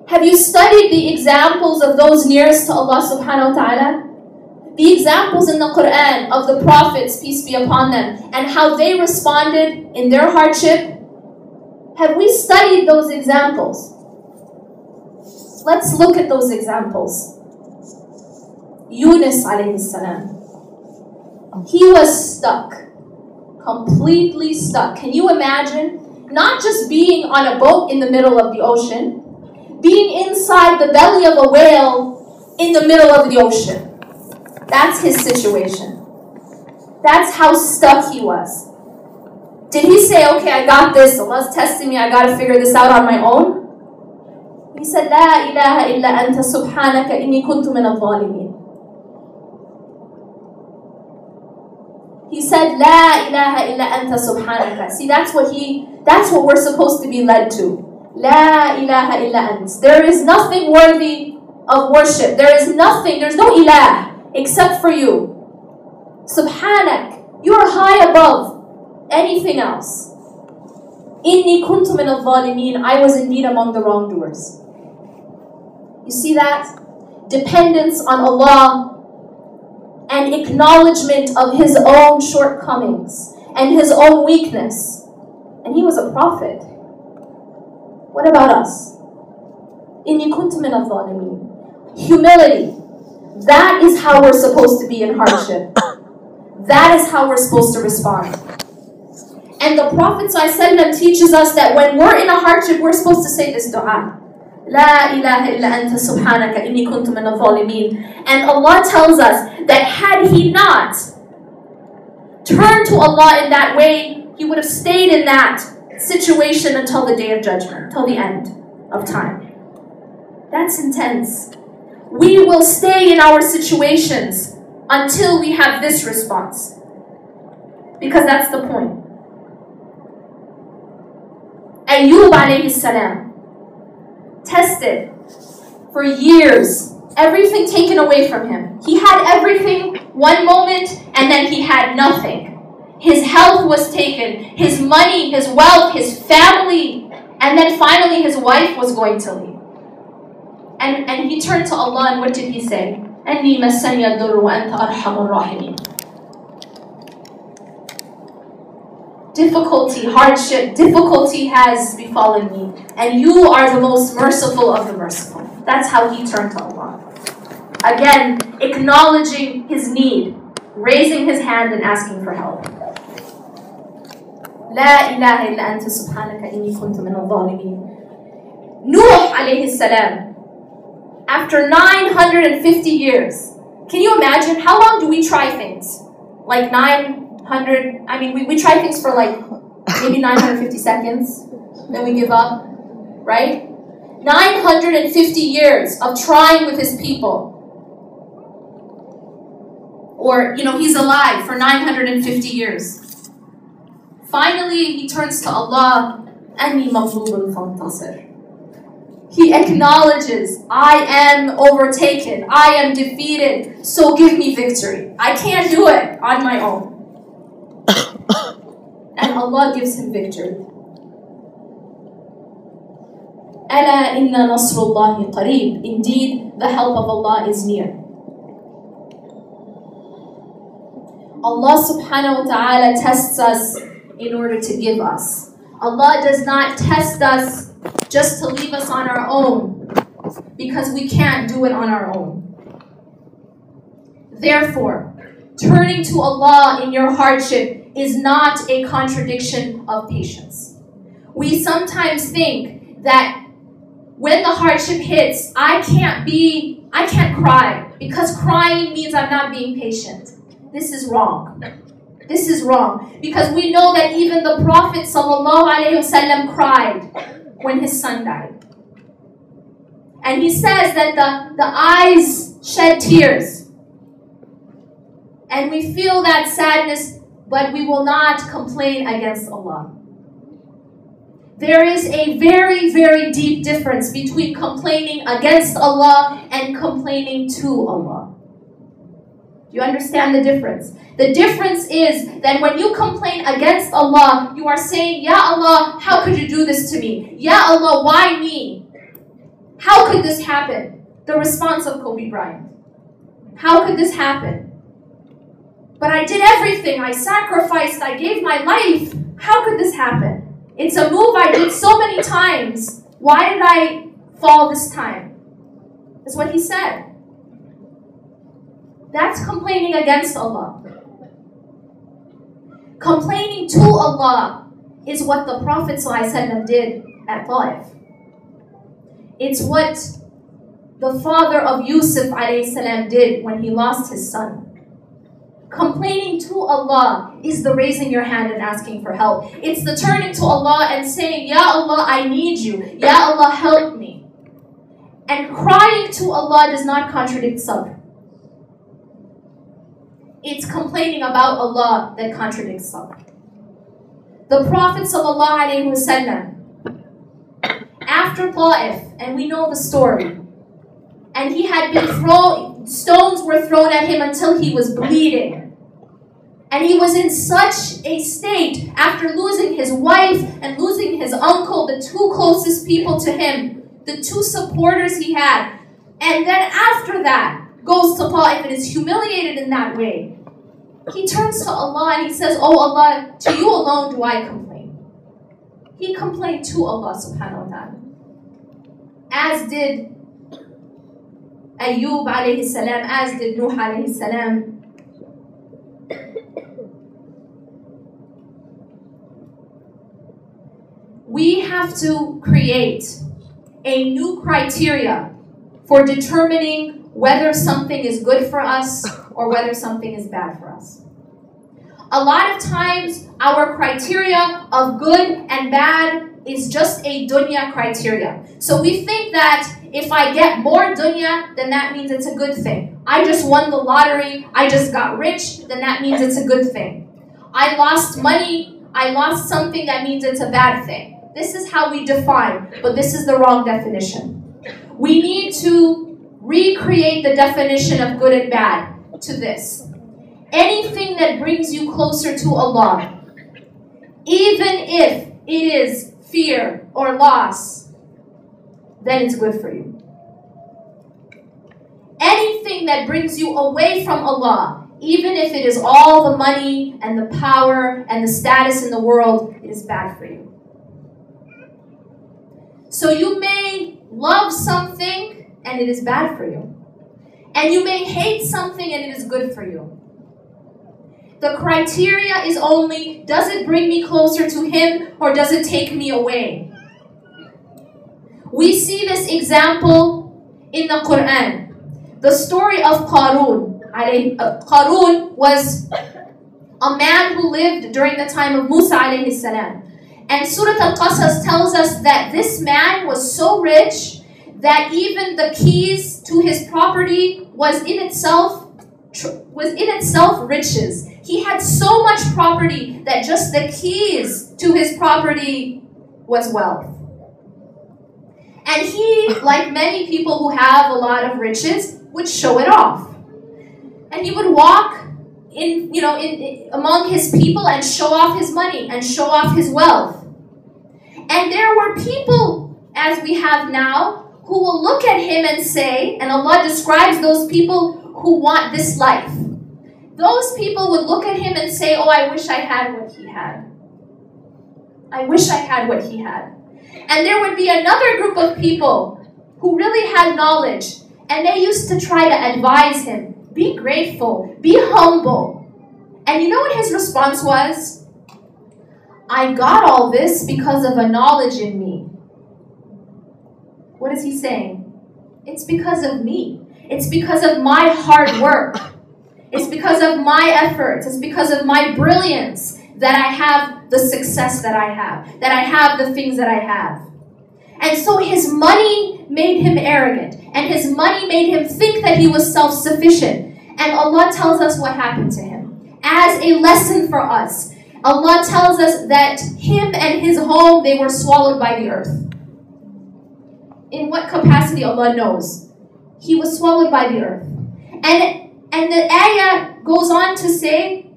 Have you studied the examples of those nearest to Allah subhanahu wa ta'ala? The examples in the Quran of the prophets, peace be upon them, and how they responded in their hardship? Have we studied those examples? Let's look at those examples. Yunus alayhi salam. He was stuck. Completely stuck. Can you imagine? Not just being on a boat in the middle of the ocean, being inside the belly of a whale in the middle of the ocean. That's his situation. That's how stuck he was. Did he say, okay, I got this, Allah's testing me, I got to figure this out on my own? He said, La ilaha illa anta subhanaka inni kuntu min al-zalimin. He said, La ilaha illa anta subhanaka. See, that's what we're supposed to be led to. La ilaha illa ant. There is nothing worthy of worship. There's no ilah except for you. Subhanak. You are high above anything else. Inni kuntu min al-zalimin. I was indeed among the wrongdoers. You see that? Dependence on Allah and acknowledgement of his own shortcomings and his own weakness. And he was a prophet. What about us? Inni kuntu min al-zalimin. Humility. That is how we're supposed to be in hardship. That is how we're supposed to respond. And the Prophet ﷺ teaches us that when we're in a hardship, we're supposed to say this dua. La ilaha illa anta subhanaka inni kuntu min al-zalimin. And Allah tells us that had he not turned to Allah in that way, he would have stayed in that situation until the day of judgment, until the end of time. That's intense. We will stay in our situations until we have this response. Because that's the point. Ayyub alayhi salam, tested for years, everything taken away from him. He had everything one moment and then he had nothing. His health was taken, his money, his wealth, his family, and then finally his wife was going to leave. And he turned to Allah and what did he say? أني مسني الضر وأنت أرحم الراحمين. Difficulty, hardship, difficulty has befallen me, and you are the most merciful of the merciful. That's how he turned to Allah. Again, acknowledging his need, raising his hand and asking for help. لا إله إلا أنت سبحانك إني كنت من الظالمين. Nuh alayhi salam, after 950 years, can you imagine how long do we try things? Like 900, I mean, we try things for like maybe 950 seconds, then we give up, right? 950 years of trying with his people. Or, he's alive for 950 years. Finally, he turns to Allah, Anni maghlubun fantasir. He acknowledges, I am overtaken, I am defeated, so give me victory. I can't do it on my own. And Allah gives him victory. Ala inna nasrullahi qareeb. Indeed, the help of Allah is near. Allah subhanahu wa ta'ala tests us in order to give us. Allah does not test us just to leave us on our own, because we can't do it on our own. Therefore, turning to Allah in your hardship is not a contradiction of patience. We sometimes think that when the hardship hits, I can't cry, because crying means I'm not being patient. This is wrong. This is wrong, because we know that even the Prophet ﷺ cried when his son died. And he says that the eyes shed tears. And we feel that sadness, but we will not complain against Allah. There is a very, very deep difference between complaining against Allah and complaining to Allah. Do you understand the difference? The difference is that when you complain against Allah, you are saying, Ya Allah, how could you do this to me? Ya Allah, why me? How could this happen? The response of Kobe Bryant. How could this happen? But I did everything. I sacrificed. I gave my life. How could this happen? It's a move I did so many times. Why did I fall this time? That's what he said. That's complaining against Allah. Complaining to Allah is what the Prophet ﷺ did at Ta'if. It's what the father of Yusuf ﷺ did when he lost his son. Complaining to Allah is the raising your hand and asking for help. It's the turning to Allah and saying, Ya Allah, I need you. Ya Allah, help me. And crying to Allah does not contradict sabr. It's complaining about Allah that contradicts sabr. The Prophet ﷺ, after Ta'if, and we know the story, and he had been stones were thrown at him until he was bleeding. And he was in such a state after losing his wife and losing his uncle, the two closest people to him, the two supporters he had. And then after that, goes to Ta'if and is humiliated in that way. He turns to Allah and he says, Oh Allah, to you alone do I complain. He complained to Allah subhanahu wa ta'ala. As did Ayyub alayhi salam, as did Nuh alayhi salam. We have to create a new criteria for determining whether something is good for us or whether something is bad for us. A lot of times, our criteria of good and bad is just a dunya criteria. So we think that if I get more dunya, then that means it's a good thing. I just won the lottery, I just got rich, then that means it's a good thing. I lost money, I lost something, that means it's a bad thing. This is how we define, but this is the wrong definition. We need to recreate the definition of good and bad to this. Anything that brings you closer to Allah, even if it is fear or loss, then it's good for you. Anything that brings you away from Allah, even if it is all the money and the power and the status in the world, it is bad for you. So you may love something and it is bad for you. And you may hate something and it is good for you. The criteria is only, does it bring me closer to Him or does it take me away? We see this example in the Quran. The story of Qarun. Qarun was a man who lived during the time of Musa alayhi salam. And Surah Al-Qasas tells us that this man was so rich that even the keys to his property was in itself riches. He had so much property that just the keys to his property was wealth. And he, like many people who have a lot of riches, would show it off. And he would walk among his people and show off his money and show off his wealth. And there were people, as we have now, who will look at him and say, and Allah describes those people who want this life. Those people would look at him and say, oh, I wish I had what he had. I wish I had what he had. And there would be another group of people who really had knowledge, and they used to try to advise him, be grateful, be humble. And you know what his response was? I got all this because of a knowledge in me. What is he saying? It's because of me. It's because of my hard work. It's because of my efforts. It's because of my brilliance that I have the success that I have the things that I have. And so his money made him arrogant, and his money made him think that he was self-sufficient. And Allah tells us what happened to him. As a lesson for us, Allah tells us that him and his home, they were swallowed by the earth. In what capacity, Allah knows. He was swallowed by the earth. And the ayah goes on to say,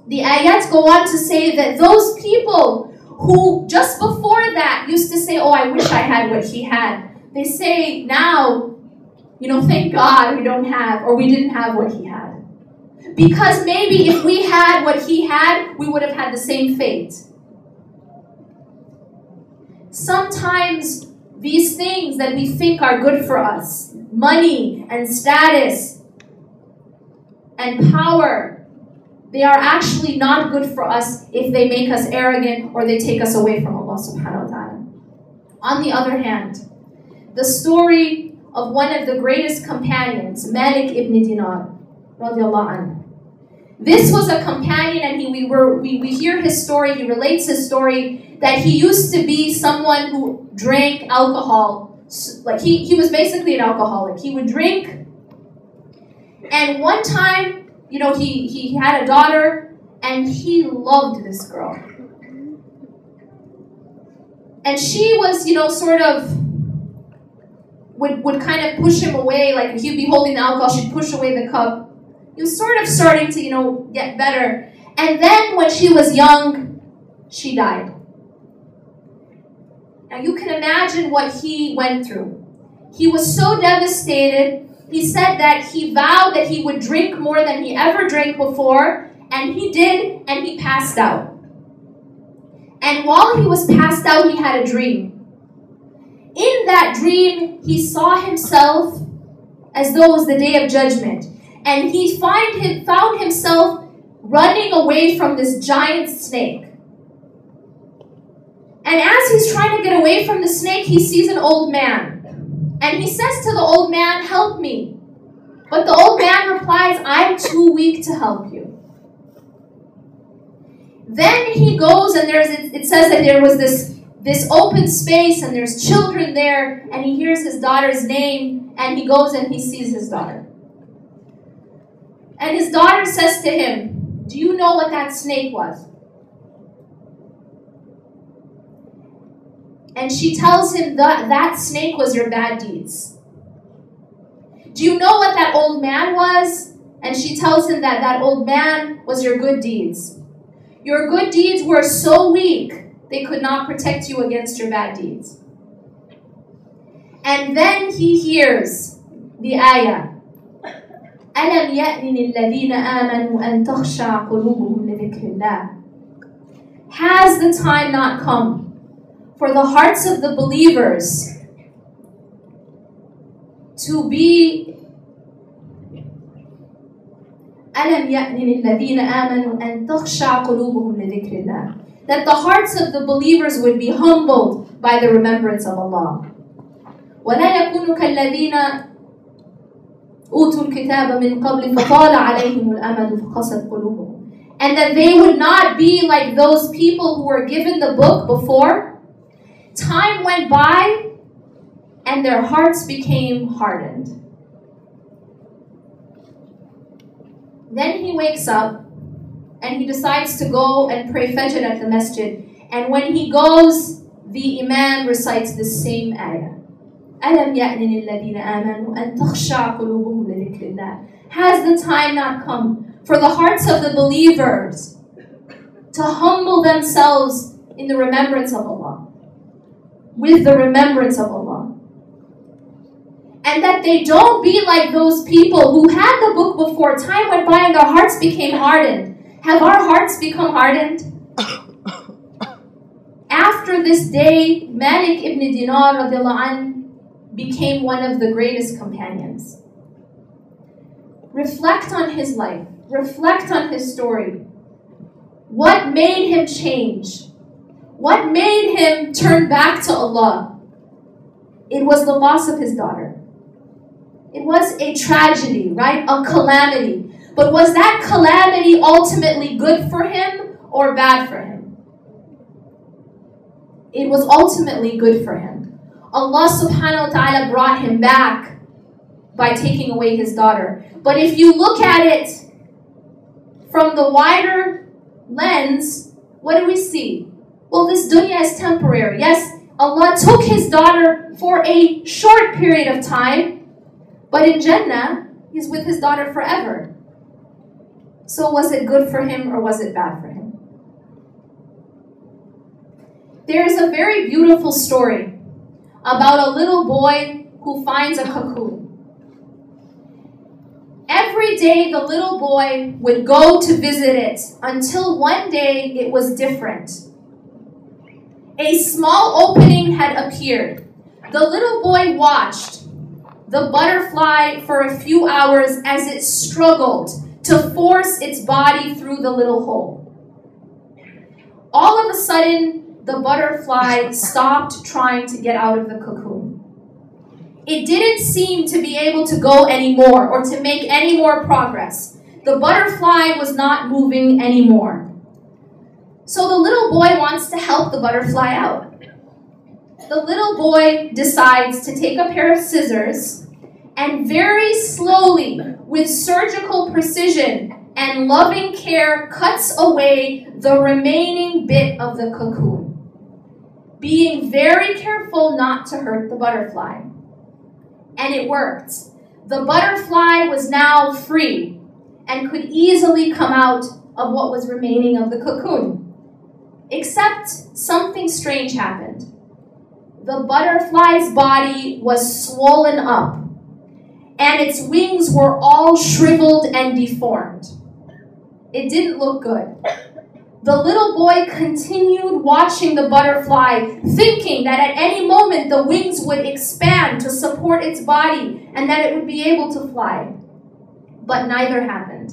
the ayats go on to say that those people who just before that used to say, oh, I wish I had what he had. They say now, thank God we don't have, or we didn't have what he had. Because maybe if we had what he had, we would have had the same fate. Sometimes these things that we think are good for us, money and status and power, they are actually not good for us if they make us arrogant or they take us away from Allah subhanahu wa ta'ala. On the other hand, the story of one of the greatest companions, Malik ibn Dinar, radiallahu anhu. This was a companion, and we hear his story, he relates his story, that he used to be someone who drank alcohol. Like he was basically an alcoholic. He would drink, and one time, he had a daughter, and he loved this girl. And she was, sort of, would kind of push him away, like he'd be holding the alcohol, she'd push away the cup. He was sort of starting to, get better. And then when she was young, she died. Now you can imagine what he went through. He was so devastated. He said that he vowed that he would drink more than he ever drank before, and he did, and he passed out. And while he was passed out, he had a dream. In that dream, he saw himself as though it was the day of judgment. And he found himself running away from this giant snake. And as he's trying to get away from the snake, he sees an old man. And he says to the old man, help me. But the old man replies, I'm too weak to help you. Then he goes, and it says that there was this open space, and there's children there, and he hears his daughter's name, and he goes and he sees his daughter. And his daughter says to him, do you know what that snake was? And she tells him that snake was your bad deeds. Do you know what that old man was? And she tells him that old man was your good deeds. Your good deeds were so weak, they could not protect you against your bad deeds. And then he hears the ayah, أَلَمْ يَأْنِ الَّذِينَ آمَنُوا أَن تَخْشَعَ قُلُوبُهُمْ لِذِكْرِ اللَّهِ. Has the time not come for the hearts of the believers to be أَلَمْ يَأْنِ الَّذِينَ آمَنُوا أَن تَخْشَعَ قُلُوبُهُمْ لِذِكْرِ اللَّهِ. That the hearts of the believers would be humbled by the remembrance of Allah. وَلَا يَكُونُوا كَالَّذِينَ أُوتُوا الْكِتَابَ مِنْ قَبْلِ فَطَالَ عَلَيْهِمُ الْأَمَدُ فَقَسَتْ قُلُوبُهُمْ. And that they would not be like those people who were given the book before. Time went by and their hearts became hardened. Then he wakes up and he decides to go and pray Fajr at the masjid. And when he goes, the Imam recites the same ayah. أَلَمْ يَأْنِ لِلَّذِينَ آمَنُوا أَن تَخْشَعَ قُلُوبُهُمْ لِذِكْرِ اللَّهِ. Has the time not come for the hearts of the believers to humble themselves in the remembrance of Allah, with the remembrance of Allah? And that they don't be like those people who had the book before. Time went by and their hearts became hardened. Have our hearts become hardened? After this day, Malik ibn Dinar radiallahu anh became one of the greatest companions. Reflect on his life. Reflect on his story. What made him change? What made him turn back to Allah? It was the loss of his daughter. It was a tragedy, right? A calamity. But was that calamity ultimately good for him or bad for him? It was ultimately good for him. Allah subhanahu wa ta'ala brought him back by taking away his daughter. But if you look at it from the wider lens, what do we see? Well, this dunya is temporary. Yes, Allah took his daughter for a short period of time, but in Jannah, he's with his daughter forever. So was it good for him or was it bad for him? There is a very beautiful story about a little boy who finds a cocoon. Every day the little boy would go to visit it until one day it was different. A small opening had appeared. The little boy watched the butterfly for a few hours as it struggled to force its body through the little hole. All of a sudden, the butterfly stopped trying to get out of the cocoon. It didn't seem to be able to go anymore or to make any more progress. The butterfly was not moving anymore. So the little boy wants to help the butterfly out. The little boy decides to take a pair of scissors and very slowly, with surgical precision and loving care, cuts away the remaining bit of the cocoon, being very careful not to hurt the butterfly. And it worked. The butterfly was now free and could easily come out of what was remaining of the cocoon. Except something strange happened. The butterfly's body was swollen up, and its wings were all shriveled and deformed. It didn't look good. The little boy continued watching the butterfly, thinking that at any moment the wings would expand to support its body and that it would be able to fly. But neither happened.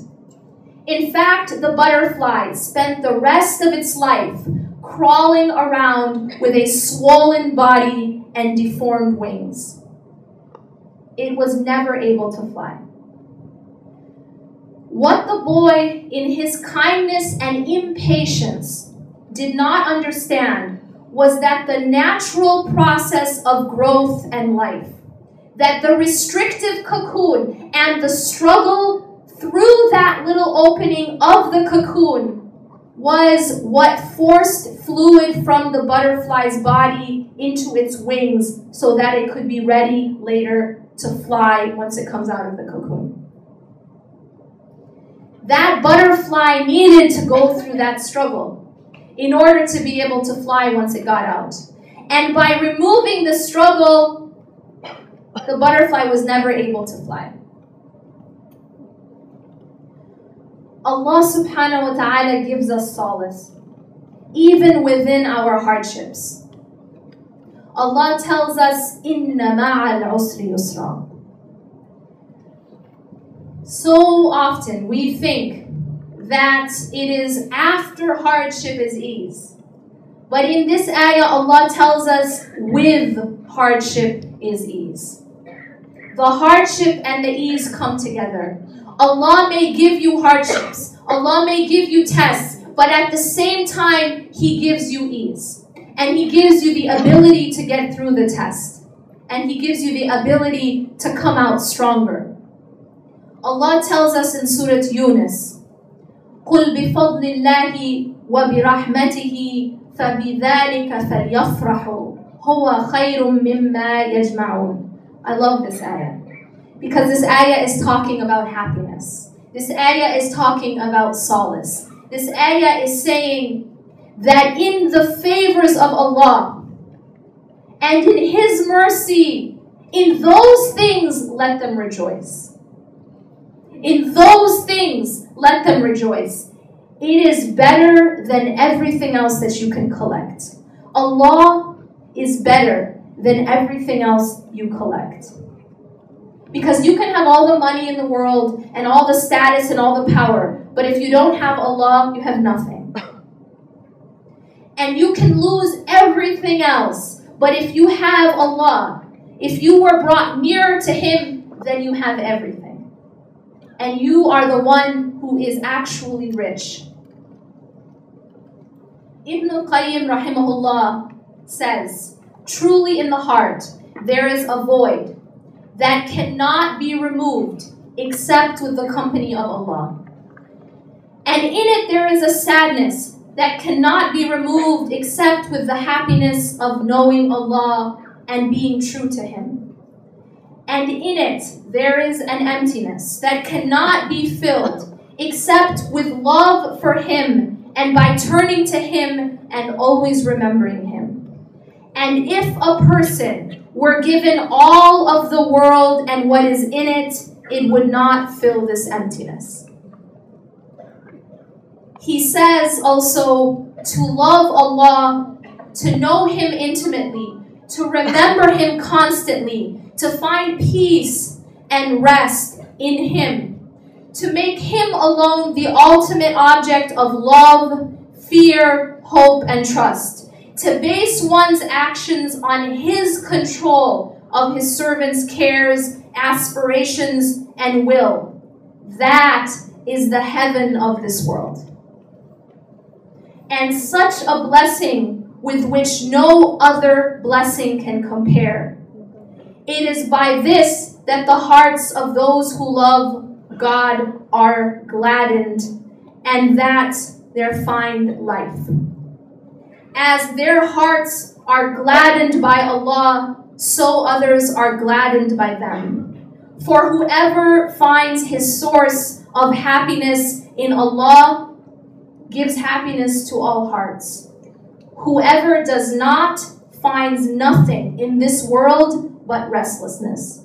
In fact, the butterfly spent the rest of its life crawling around with a swollen body and deformed wings. It was never able to fly. What the boy, in his kindness and impatience, did not understand was that the natural process of growth and life, that the restrictive cocoon and the struggle through that little opening of the cocoon was what forced fluid from the butterfly's body into its wings so that it could be ready later to fly once it comes out of the cocoon. That butterfly needed to go through that struggle in order to be able to fly once it got out. And by removing the struggle, the butterfly was never able to fly. Allah subhanahu wa ta'ala gives us solace, even within our hardships. Allah tells us, Inna ma'al usri yusra. So often we think that it is after hardship is ease. But in this ayah, Allah tells us with hardship is ease. The hardship and the ease come together. Allah may give you hardships. Allah may give you tests. But at the same time, He gives you ease. And He gives you the ability to get through the test. And He gives you the ability to come out stronger. Allah tells us in Surah Yunus, قُلْ بِفَضْلِ اللَّهِ وَبِرَحْمَتِهِ فَبِذَلِكَ فَلْيَفْرَحُوا هُوَ خَيْرٌ مِّمَّا يَجْمَعُونَ. I love this ayah. Because this ayah is talking about happiness. This ayah is talking about solace. This ayah is saying that in the favors of Allah and in His mercy, in those things, let them rejoice. In those things, let them rejoice. It is better than everything else that you can collect. Allah is better than everything else you collect. Because you can have all the money in the world and all the status and all the power, but if you don't have Allah, you have nothing. And you can lose everything else, but if you have Allah, if you were brought nearer to Him, then you have everything. And you are the one who is actually rich. Ibn al-Qayyim rahimahullah says, truly in the heart there is a void that cannot be removed except with the company of Allah. And in it there is a sadness that cannot be removed except with the happiness of knowing Allah and being true to Him. And in it there is an emptiness that cannot be filled except with love for Him and by turning to Him and always remembering Him. And if a person were given all of the world and what is in it, it would not fill this emptiness. He says also to love Allah, to know Him intimately, to remember Him constantly, to find peace and rest in Him, to make Him alone the ultimate object of love, fear, hope, and trust, to base one's actions on His control of His servants' cares, aspirations, and will. That is the heaven of this world. And such a blessing with which no other blessing can compare. It is by this that the hearts of those who love God are gladdened, and that there find life. As their hearts are gladdened by Allah, so others are gladdened by them. For whoever finds his source of happiness in Allah gives happiness to all hearts. Whoever does not finds nothing in this world but restlessness.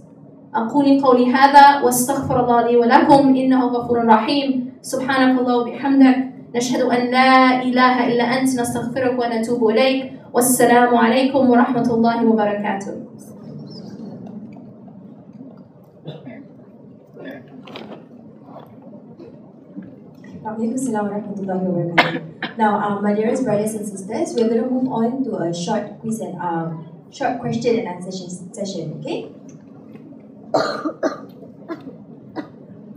أقول قولي هذا واستغفر الله لي ولكم إنه غفور رحيم سبحانك الله وبحمدك نشهد أن لا إله إلا أنت نستغفرك ونتوب إليك والسلام عليكم ورحمة الله وبركاته. Now, my dearest brothers and sisters, we're going to move on to a short quiz and short question and answer session, okay?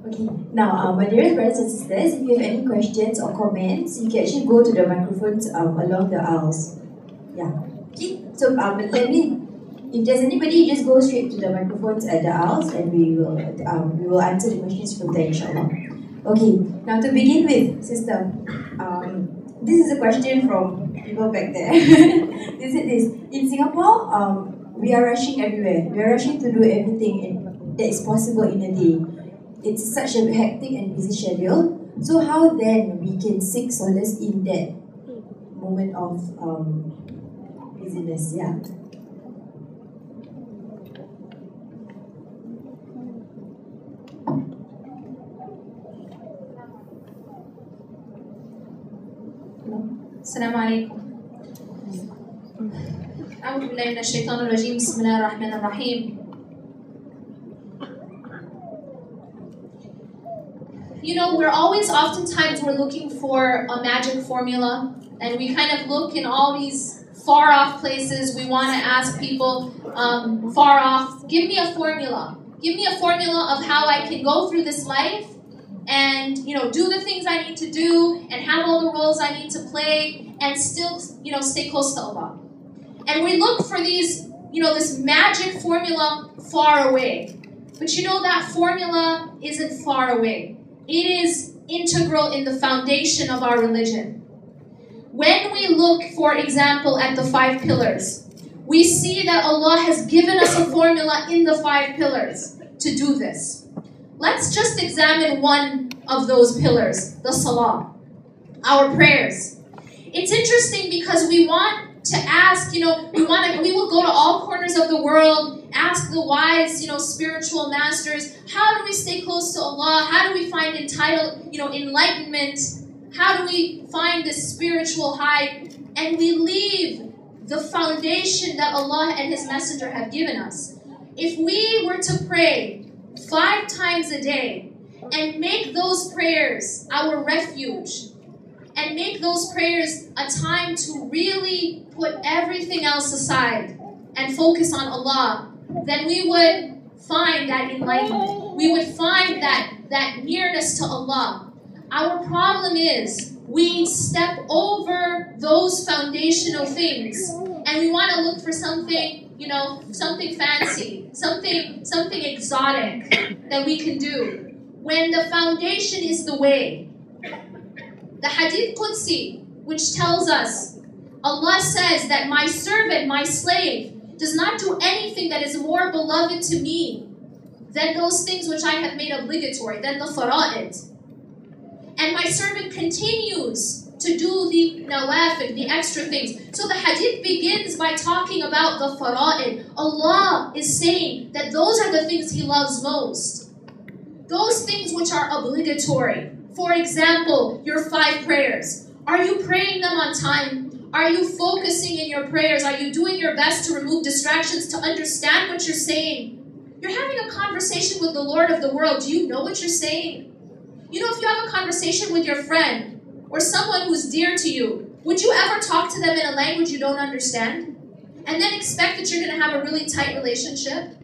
Okay, now my dearest brothers and sisters, if you have any questions or comments, you can actually go to the microphones along the aisles. Yeah. Okay, so if there's anybody, you just go straight to the microphones at the aisles and we will answer the questions from there, inshallah. Okay, now to begin with, sister, this is a question from people back there. Is it this? In Singapore, we are rushing everywhere. We are rushing to do everything that is possible in a day. It's such a hectic and busy schedule. So how then we can seek solace in that moment of busyness? Yeah. السلام عليكم. أعوذ بالله من الشيطان الرجيم. بسم الله الرحمن الرحيم. You know, oftentimes we're looking for a magic formula, and we kind of look in all these far off places. We want to ask people far off, give me a formula. Give me a formula of how I can go through this life and, you know, do the things I need to do and have all the roles I need to play and still, you know, stay close to Allah. And we look for these, you know, this magic formula far away. But you know, that formula isn't far away. It is integral in the foundation of our religion. When we look, for example, at the 5 pillars, we see that Allah has given us a formula in the 5 pillars to do this. Let's just examine one of those pillars, the salah, our prayers. It's interesting because we want to ask, you know, we will go to all corners of the world, ask the wise, you know, spiritual masters, how do we stay close to Allah? How do we find enlightenment? How do we find this spiritual high? And we leave the foundation that Allah and His Messenger have given us. If we were to pray 5 times a day and make those prayers our refuge, and make those prayers a time to really put everything else aside and focus on Allah, then we would find that enlightenment. We would find that nearness to Allah. Our problem is we step over those foundational things and we want to look for something, you know, something fancy, something exotic that we can do, when the foundation is the way. The Hadith Qudsi, which tells us, Allah says that my servant, my slave, does not do anything that is more beloved to me than those things which I have made obligatory, than the fara'id. And my servant continues to do the nawafil, the extra things. So the Hadith begins by talking about the fara'id. Allah is saying that those are the things He loves most. Those things which are obligatory. For example, your 5 prayers. Are you praying them on time? Are you focusing in your prayers? Are you doing your best to remove distractions, to understand what you're saying? You're having a conversation with the Lord of the world. Do you know what you're saying? You know, if you have a conversation with your friend or someone who's dear to you, would you ever talk to them in a language you don't understand? And then expect that you're going to have a really tight relationship?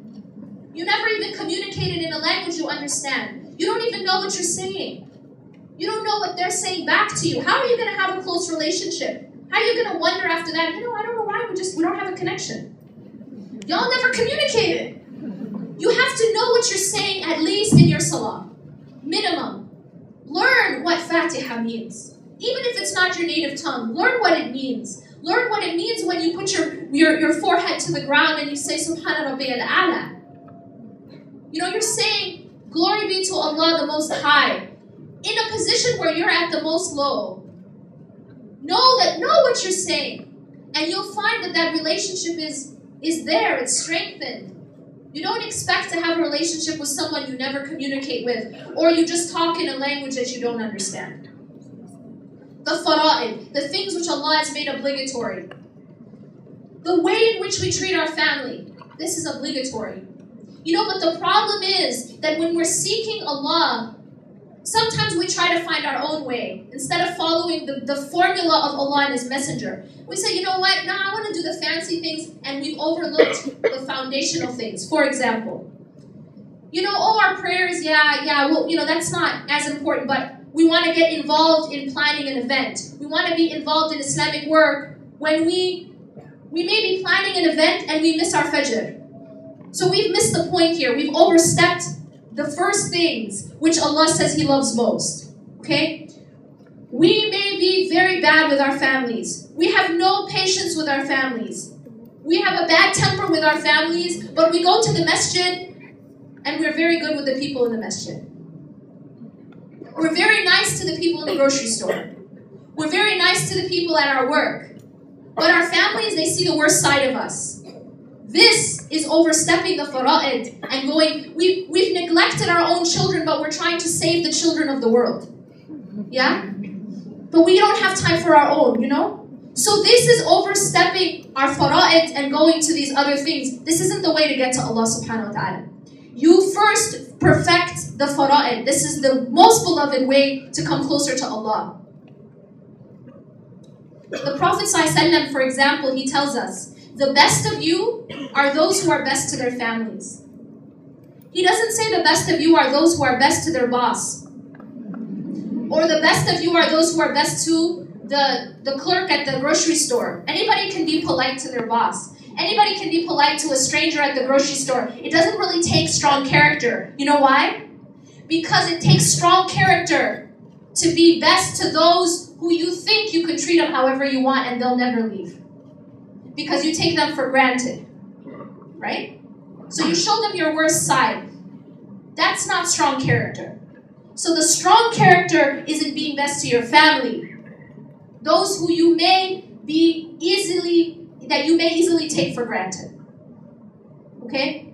You never even communicated in a language you understand. You don't even know what you're saying. You don't know what they're saying back to you. How are you going to have a close relationship? How are you going to wonder after that, you know, I don't know why, we don't have a connection. Y'all never communicated. You have to know what you're saying, at least in your salah. Minimum. Learn what Fatiha means. Even if it's not your native tongue, learn what it means. Learn what it means when you put your forehead to the ground and you say, Subhana Rabbiyal A'la. You know, you're saying, glory be to Allah the Most High. In a position where you're at the most low. Know what you're saying. And you'll find that relationship is there, it's strengthened. You don't expect to have a relationship with someone you never communicate with, or you just talk in a language that you don't understand. The fara'id, the things which Allah has made obligatory. The way in which we treat our family, this is obligatory. You know, but the problem is that when we're seeking Allah, sometimes we try to find our own way instead of following the formula of Allah and His Messenger. We say, you know what, I want to do the fancy things, and we've overlooked the foundational things. For example, you know, our prayers, well, you know, that's not as important, but we want to get involved in planning an event. We want to be involved in Islamic work when we may be planning an event and we miss our Fajr. So we've missed the point here. We've overstepped the first things which Allah says He loves most, okay? We may be very bad with our families. We have no patience with our families. We have a bad temper with our families, but we go to the masjid and we're very good with the people in the masjid. We're very nice to the people in the grocery store. We're very nice to the people at our work. But our families, they see the worst side of us. This is overstepping the fara'id and going, we've neglected our own children, but we're trying to save the children of the world. Yeah? But we don't have time for our own, you know? So this is overstepping our fara'id and going to these other things. This isn't the way to get to Allah subhanahu wa ta'ala. You first perfect the fara'id. This is the most beloved way to come closer to Allah. The Prophet ﷺ, for example, he tells us, the best of you are those who are best to their families. He doesn't say the best of you are those who are best to their boss. Or the best of you are those who are best to the clerk at the grocery store. Anybody can be polite to their boss. Anybody can be polite to a stranger at the grocery store. It doesn't really take strong character. You know why? Because it takes strong character to be best to those who you think you could treat them however you want and they'll never leave. Because you take them for granted. Right? So you show them your worst side. That's not strong character. So the strong character is in being best to your family. Those who you may easily take for granted. Okay?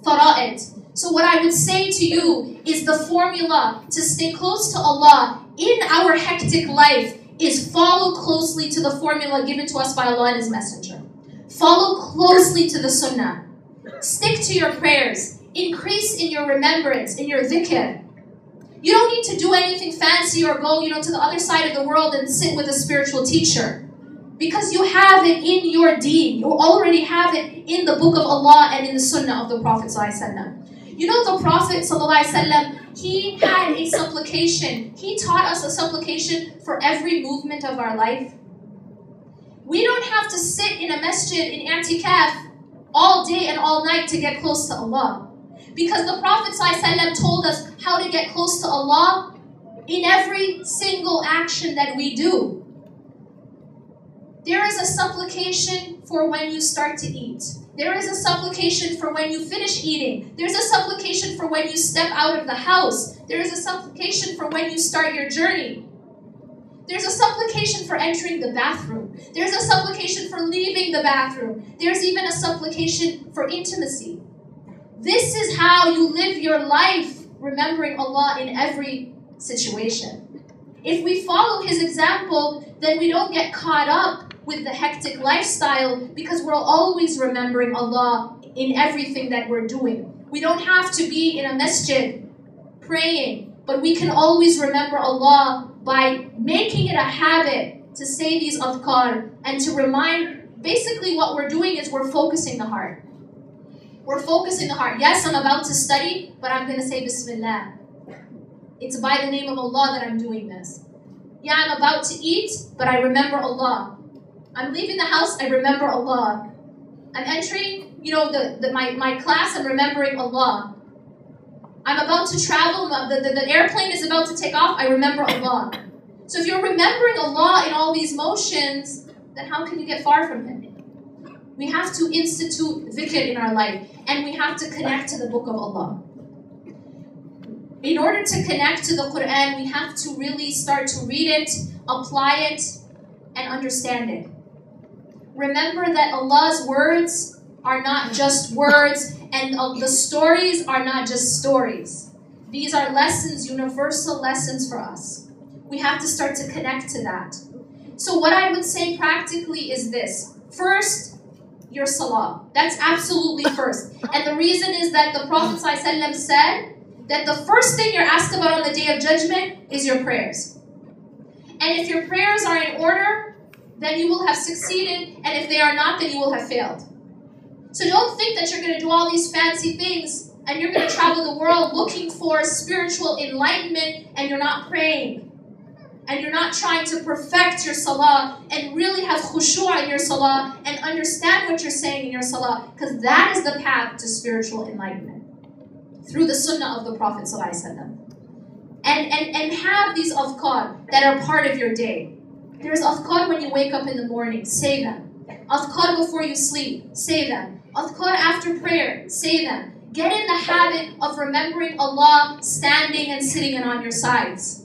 Fara'id. So what I would say to you is the formula to stay close to Allah in our hectic life is follow closely to the formula given to us by Allah and His Messenger. Follow closely to the Sunnah. Stick to your prayers. Increase in your remembrance, in your dhikr. You don't need to do anything fancy or go, to the other side of the world and sit with a spiritual teacher. Because you have it in your deen. You already have it in the book of Allah and in the Sunnah of the Prophet ﷺ. You know the Prophet ﷺ, he had a supplication. He taught us a supplication for every movement of our life. We don't have to sit in a masjid in i'tikaf all day and all night to get close to Allah. Because the Prophet ﷺ told us how to get close to Allah in every single action that we do. There is a supplication for when you start to eat. There is a supplication for when you finish eating. There's a supplication for when you step out of the house. There is a supplication for when you start your journey. There's a supplication for entering the bathroom. There's a supplication for leaving the bathroom. There's even a supplication for intimacy. This is how you live your life, remembering Allah in every situation. If we follow His example, then we don't get caught up with the hectic lifestyle because we're always remembering Allah in everything that we're doing. We don't have to be in a masjid praying, but we can always remember Allah by making it a habit to say these adhkar and to remind, basically what we're doing is we're focusing the heart. We're focusing the heart. Yes, I'm about to study, but I'm going to say Bismillah. It's by the name of Allah that I'm doing this. Yeah, I'm about to eat, but I remember Allah. I'm leaving the house, I remember Allah. I'm entering, my class, I'm remembering Allah. I'm about to travel, the airplane is about to take off, I remember Allah. So if you're remembering Allah in all these motions, then how can you get far from Him? We have to institute dhikr in our life, and we have to connect to the book of Allah. In order to connect to the Quran, we have to really start to read it, apply it, and understand it. Remember that Allah's words are not just words, and the stories are not just stories. These are lessons, universal lessons for us. We have to start to connect to that. So what I would say practically is this. First, your salah. That's absolutely first. And the reason is that the Prophet ﷺ said that the first thing you're asked about on the Day of Judgment is your prayers. And if your prayers are in order, then you will have succeeded. And if they are not, then you will have failed. So don't think that you're going to do all these fancy things and you're going to travel the world looking for spiritual enlightenment and you're not praying. And you're not trying to perfect your salah and really have khushu' in your salah and understand what you're saying in your salah, because that is the path to spiritual enlightenment through the sunnah of the Prophet ﷺ. And have these adhkar that are part of your day. There's adhkar when you wake up in the morning, say them. Adhkar before you sleep, say them. Adhkar after prayer, say them. Get in the habit of remembering Allah standing and sitting and on your sides.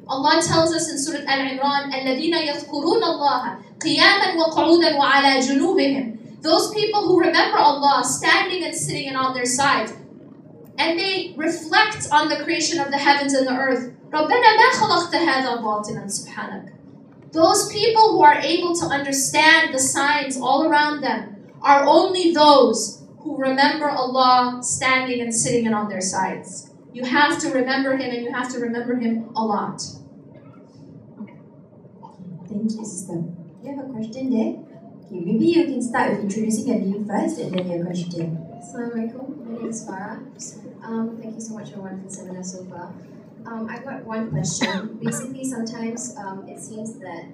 Allah tells us in Surah Al-Imran, الَّذِينَ يَذْكُرُونَ اللَّهَ قِيَامًا وَقُعُودًا وَعَلَى جُنُوبِهِمْ. Those people who remember Allah standing and sitting and on their sides. And and they reflect on the creation of the heavens and the earth. رَبَّنَا مَا خَلَقْتَ هَذَا بَاطِلًا سُبْحَانَكَ. Those people who are able to understand the signs all around them are only those who remember Allah standing and sitting and on their sides. You have to remember Him, and you have to remember Him a lot. Thank you, sister. You have a question there? Okay, maybe you can start with introducing your name first and then your question. Assalamualaikum. My name is Farah. Thank you so much for a wonderful seminar so far. I've got one question. Basically, sometimes it seems that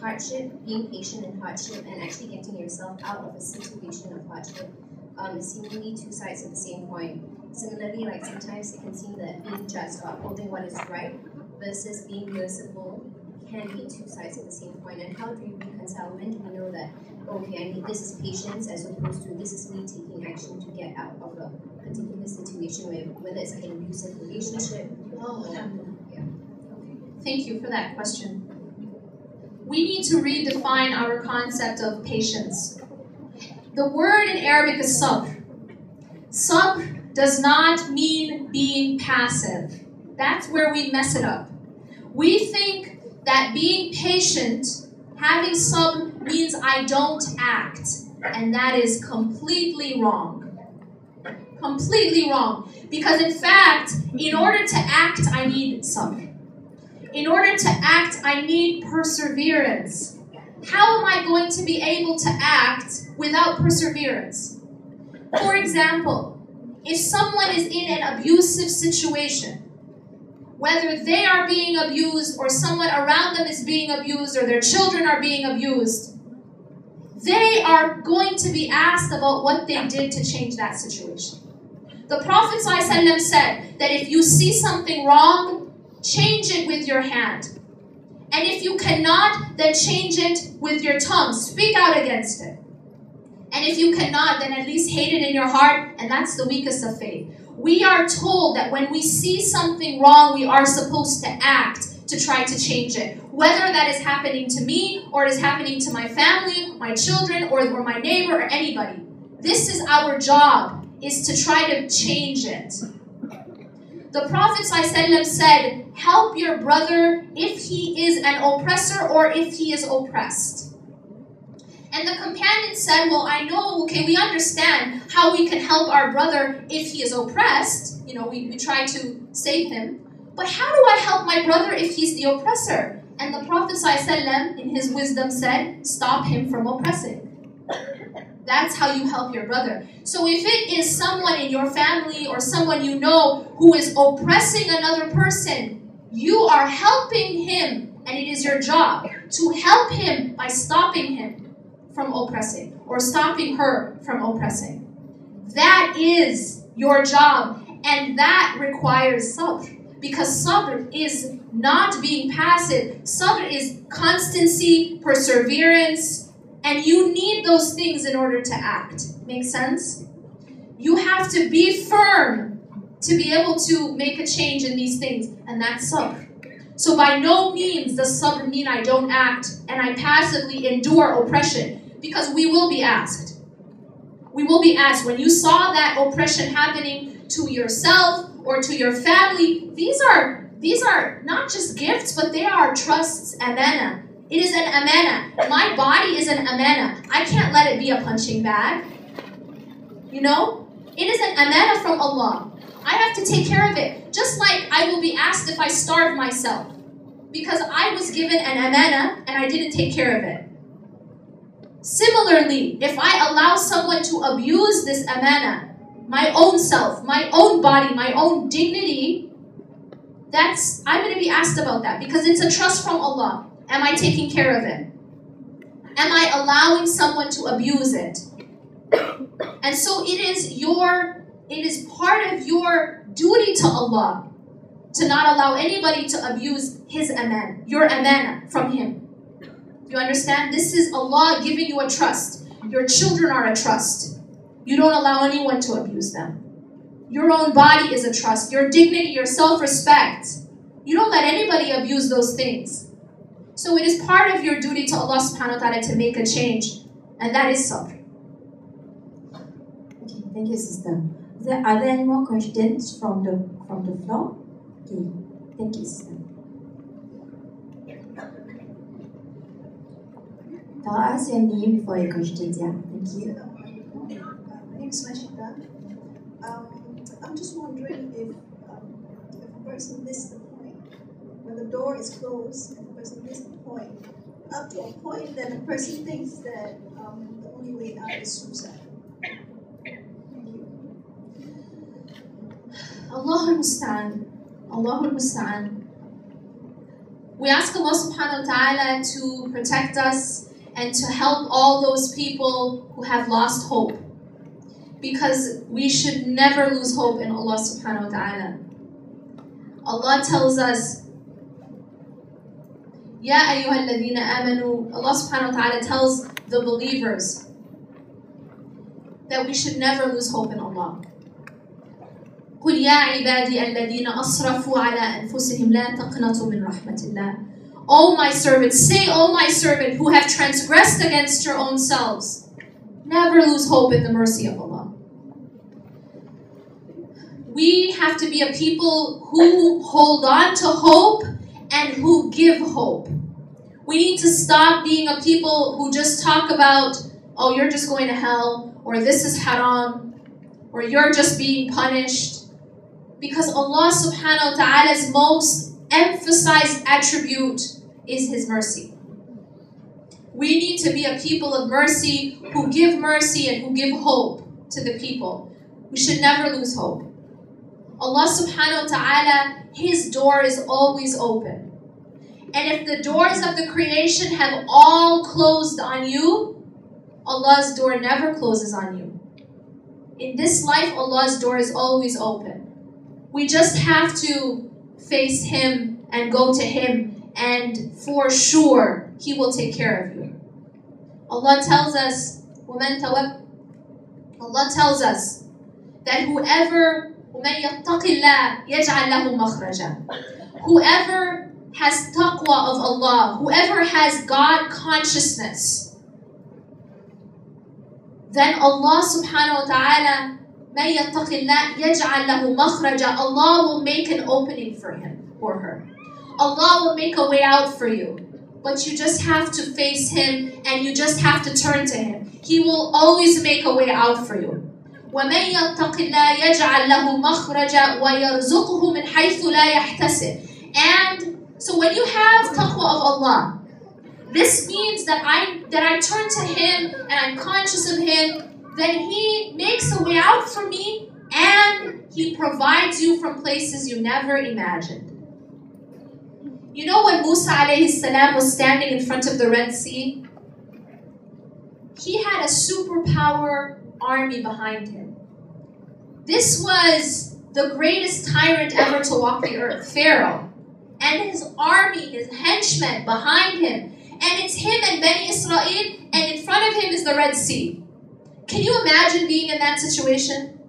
hardship, being patient in hardship, and actually getting yourself out of a situation of hardship is seemingly two sides of the same coin. Similarly, like sometimes it can seem that being just or upholding what is right versus being merciful can be two sides of the same coin. And how do you reconcile? When do we know that, okay, I need this is patience as opposed to this is me taking action to get out of a particular situation, whether it's like an abusive relationship? Thank you for that question. We need to redefine our concept of patience. The word in Arabic is sabr. Sabr does not mean being passive. That's where we mess it up. We think that being patient, having sabr, means I don't act. And that is completely wrong. Completely wrong. Because in fact, in order to act, I need sabr. In order to act, I need perseverance. How am I going to be able to act without perseverance? For example, if someone is in an abusive situation, whether they are being abused or someone around them is being abused or their children are being abused, they are going to be asked about what they did to change that situation. The Prophet ﷺ said that if you see something wrong, change it with your hand. And if you cannot, then change it with your tongue. Speak out against it. And if you cannot, then at least hate it in your heart, and that's the weakest of faith. We are told that when we see something wrong, we are supposed to act to try to change it. Whether that is happening to me, or it is happening to my family, my children, or my neighbor, or anybody. This is our job, is to try to change it. The Prophet ﷺ said, help your brother if he is an oppressor or if he is oppressed. And the companion said, well, I know, okay, we understand how we can help our brother if he is oppressed. You know, we try to save him. But how do I help my brother if he's the oppressor? And the Prophet ﷺ, in his wisdom, said, stop him from oppressing. That's how you help your brother. So if it is someone in your family or someone you know who is oppressing another person, you are helping him, and it is your job to help him by stopping him from oppressing or stopping her from oppressing. That is your job, and that requires sabr, because sabr is not being passive. Sabr is constancy, perseverance, and you need those things in order to act. Make sense? You have to be firm to be able to make a change in these things, and that's sabr. So by no means does sabr mean I don't act and I passively endure oppression, because we will be asked. We will be asked, when you saw that oppression happening to yourself or to your family, these are not just gifts, but they are trusts, amana. It is an amana. My body is an amana. I can't let it be a punching bag. You know? It is an amana from Allah. I have to take care of it. Just like I will be asked if I starve myself, because I was given an amana and I didn't take care of it. Similarly, if I allow someone to abuse this amana, my own self, my own body, my own dignity, I'm going to be asked about that, because it's a trust from Allah. Am I taking care of it? Am I allowing someone to abuse it? And so it is part of your duty to Allah to not allow anybody to abuse his aman, your amana from him. You understand? This is Allah giving you a trust. Your children are a trust. You don't allow anyone to abuse them. Your own body is a trust. Your dignity, your self-respect. You don't let anybody abuse those things. So it is part of your duty to Allah subhanahu wa ta'ala to make a change. And that is sabr. Okay, thank you, sister. Are there any more questions from the floor? Okay, thank you, sister. Tell us your name before your questions, yeah. Thank you. My name is Mashita. I'm just wondering if a person missed the point. When the door is closed and the person missed the point, up to a point that the person thinks that the only way out is suicide. Thank you. Allahul Musta'an. We ask Allah subhanahu wa ta'ala to protect us and to help all those people who have lost hope. Because we should never lose hope in Allah subhanahu wa ta'ala. Allah tells us, Ya ayyuhal ladhina amanu, Allah subhanahu wa ta'ala tells the believers that we should never lose hope in Allah. قُلْ يَا عِبَادِي الَّذِينَ أَصْرَفُوا عَلَىٰ أَنفُسِهِمْ لَا تَقْنَطُوا مِنْ رَحْمَةِ اللَّهِ. O my servant, say, O my servant, who have transgressed against your own selves, never lose hope in the mercy of Allah. We have to be a people who hold on to hope and who give hope. We need to stop being a people who just talk about, oh, you're just going to hell, or this is haram, or you're just being punished. Because Allah subhanahu wa ta'ala's most emphasized attribute is His mercy. We need to be a people of mercy who give mercy and who give hope to the people. We should never lose hope. Allah subhanahu wa ta'ala, His door is always open. And if the doors of the creation have all closed on you, Allah's door never closes on you. In this life, Allah's door is always open. We just have to face Him and go to Him, and for sure, He will take care of you. Allah tells us, Allah tells us that whoever has taqwa of Allah, whoever has God consciousness, then Allah subhanahu wa ta'ala, Allah will make an opening for him or her. Allah will make a way out for you. But you just have to face Him and you just have to turn to Him. He will always make a way out for you. وَمَنْ يَتَّقِ اللَّهَ يَجْعَلْ لَهُ مَخْرَجًا وَيَرْزُقْهُ مِنْ حَيْثُ لَا يَحْتَسِبُ. And so when you have taqwa of Allah, this means that I turn to Him and I'm conscious of Him, then He makes a way out for me and He provides you from places you never imagined. You know when Musa alayhi salam was standing in front of the Red Sea? He had a superpower army behind him. This was the greatest tyrant ever to walk the earth, Pharaoh. And his army, his henchmen behind him. And it's him and Bani Israel, and in front of him is the Red Sea. Can you imagine being in that situation?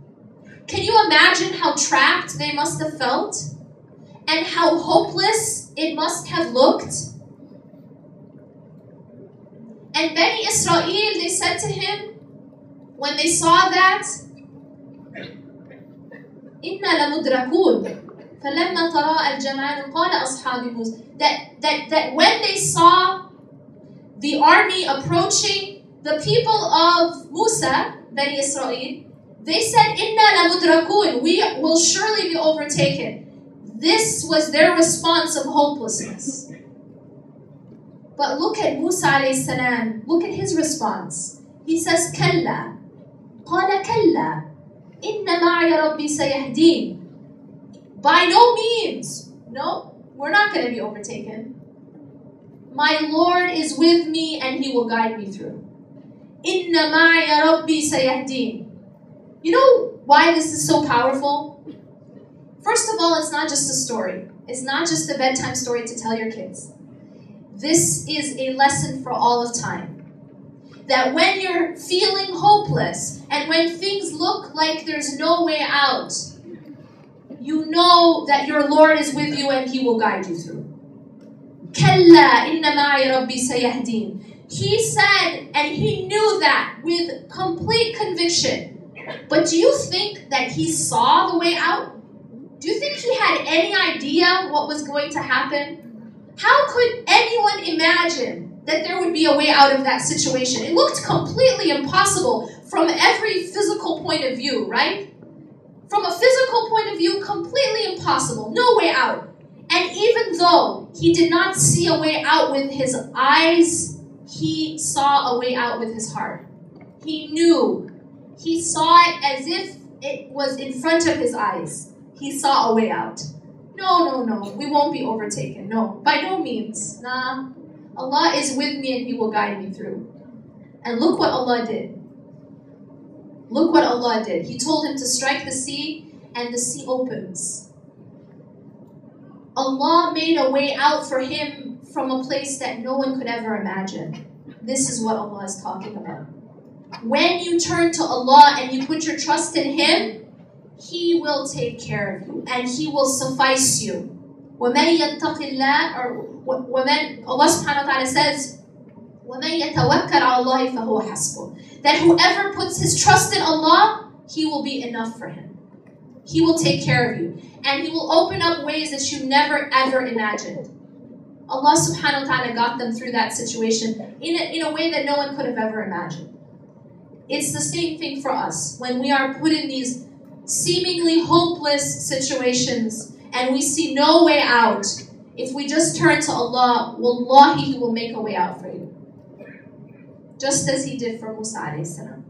Can you imagine how trapped they must have felt? And how hopeless it must have looked? And Bani Israel, they said to him, when they saw that, إِنَّا لَمُدْرَكُونَ فَلَمَّا تَرَاءَ الْجَمْعَانُ قَالَ أَصْحَابُ مُوسَى. That when they saw the army approaching the people of Musa, Bani Israel, they said, إِنَّا لَمُدْرَكُونَ, we will surely be overtaken. This was their response of hopelessness. But look at Musa alayhi salam. Look at his response. He says, كَلَّا قَالَ كَلَّا إِنَّ مَعَيَ رَبِّي سَيَهْدِينَ. By no means. No, we're not going to be overtaken. My Lord is with me and He will guide me through. إِنَّ مَعَيَ رَبِّي سَيَهْدِينَ. You know why this is so powerful? First of all, it's not just a story. It's not just a bedtime story to tell your kids. This is a lesson for all of time. That when you're feeling hopeless and when things look like there's no way out, you know that your Lord is with you and He will guide you through. كَلَّا إِنَّ مَعِي رَبِّي سَيَهْدِينَ. He said, and he knew that with complete conviction, But do you think that he saw the way out? Do you think he had any idea what was going to happen? How could anyone imagine that there would be a way out of that situation? It looked completely impossible from every physical point of view, right? From a physical point of view, completely impossible. No way out. And even though he did not see a way out with his eyes, he saw a way out with his heart. He knew. He saw it as if it was in front of his eyes. He saw a way out. No, we won't be overtaken. No, by no means. Nah. Allah is with me and He will guide me through. And look what Allah did. Look what Allah did. He told him to strike the sea, and the sea opens. Allah made a way out for him from a place that no one could ever imagine. This is what Allah is talking about. When you turn to Allah and you put your trust in Him, He will take care of you and He will suffice you. وَمَن يَتَّقِ اللَّهَ, or Allah subhanahu wa ta'ala says, وَمَن يَتَوَكَّلْ عَلَى اللَّهِ فَهُوَ حَسْبُهُ. That whoever puts his trust in Allah, He will be enough for him. He will take care of you. And He will open up ways that you never ever imagined. Allah subhanahu wa ta'ala got them through that situation in a way that no one could have ever imagined. It's the same thing for us. When we are put in these seemingly hopeless situations and we see no way out, if we just turn to Allah, wallahi, He will make a way out for you. Just as He did for Musa alayhi salam.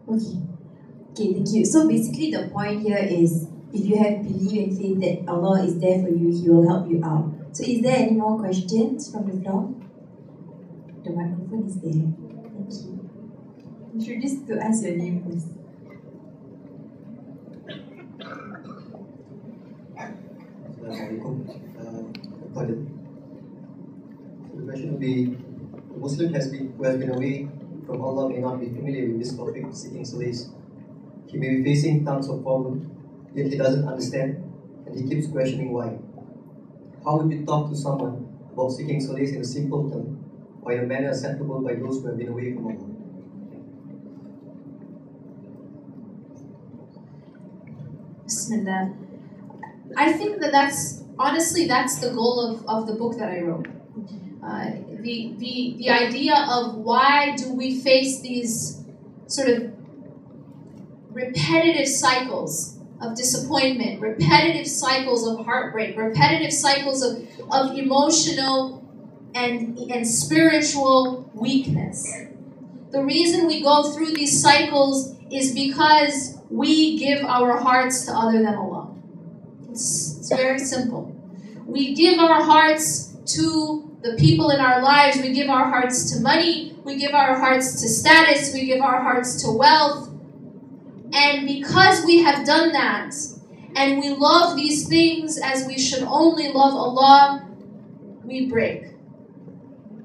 Okay, thank you. So basically the point here is, if you have belief and faith that Allah is there for you, He will help you out. So is there any more questions from the floor? The microphone is there. Thank you. Introduce to us your name, please. The question would be, a Muslim who has been away from Allah may not be familiar with this topic, seeking solace. He may be facing tons of problems, yet he doesn't understand, and he keeps questioning why. How would you talk to someone about seeking solace in a simple term, or in a manner acceptable by those who have been away from Allah? Bismillah. I think that's the goal of the book that I wrote. The idea of why do we face these sort of repetitive cycles of disappointment, repetitive cycles of heartbreak, repetitive cycles of emotional and spiritual weakness. The reason we go through these cycles is because we give our hearts to other than Allah. It's very simple. We give our hearts to the people in our lives. We give our hearts to money. We give our hearts to status. We give our hearts to wealth. And because we have done that, and we love these things as we should only love Allah, we break.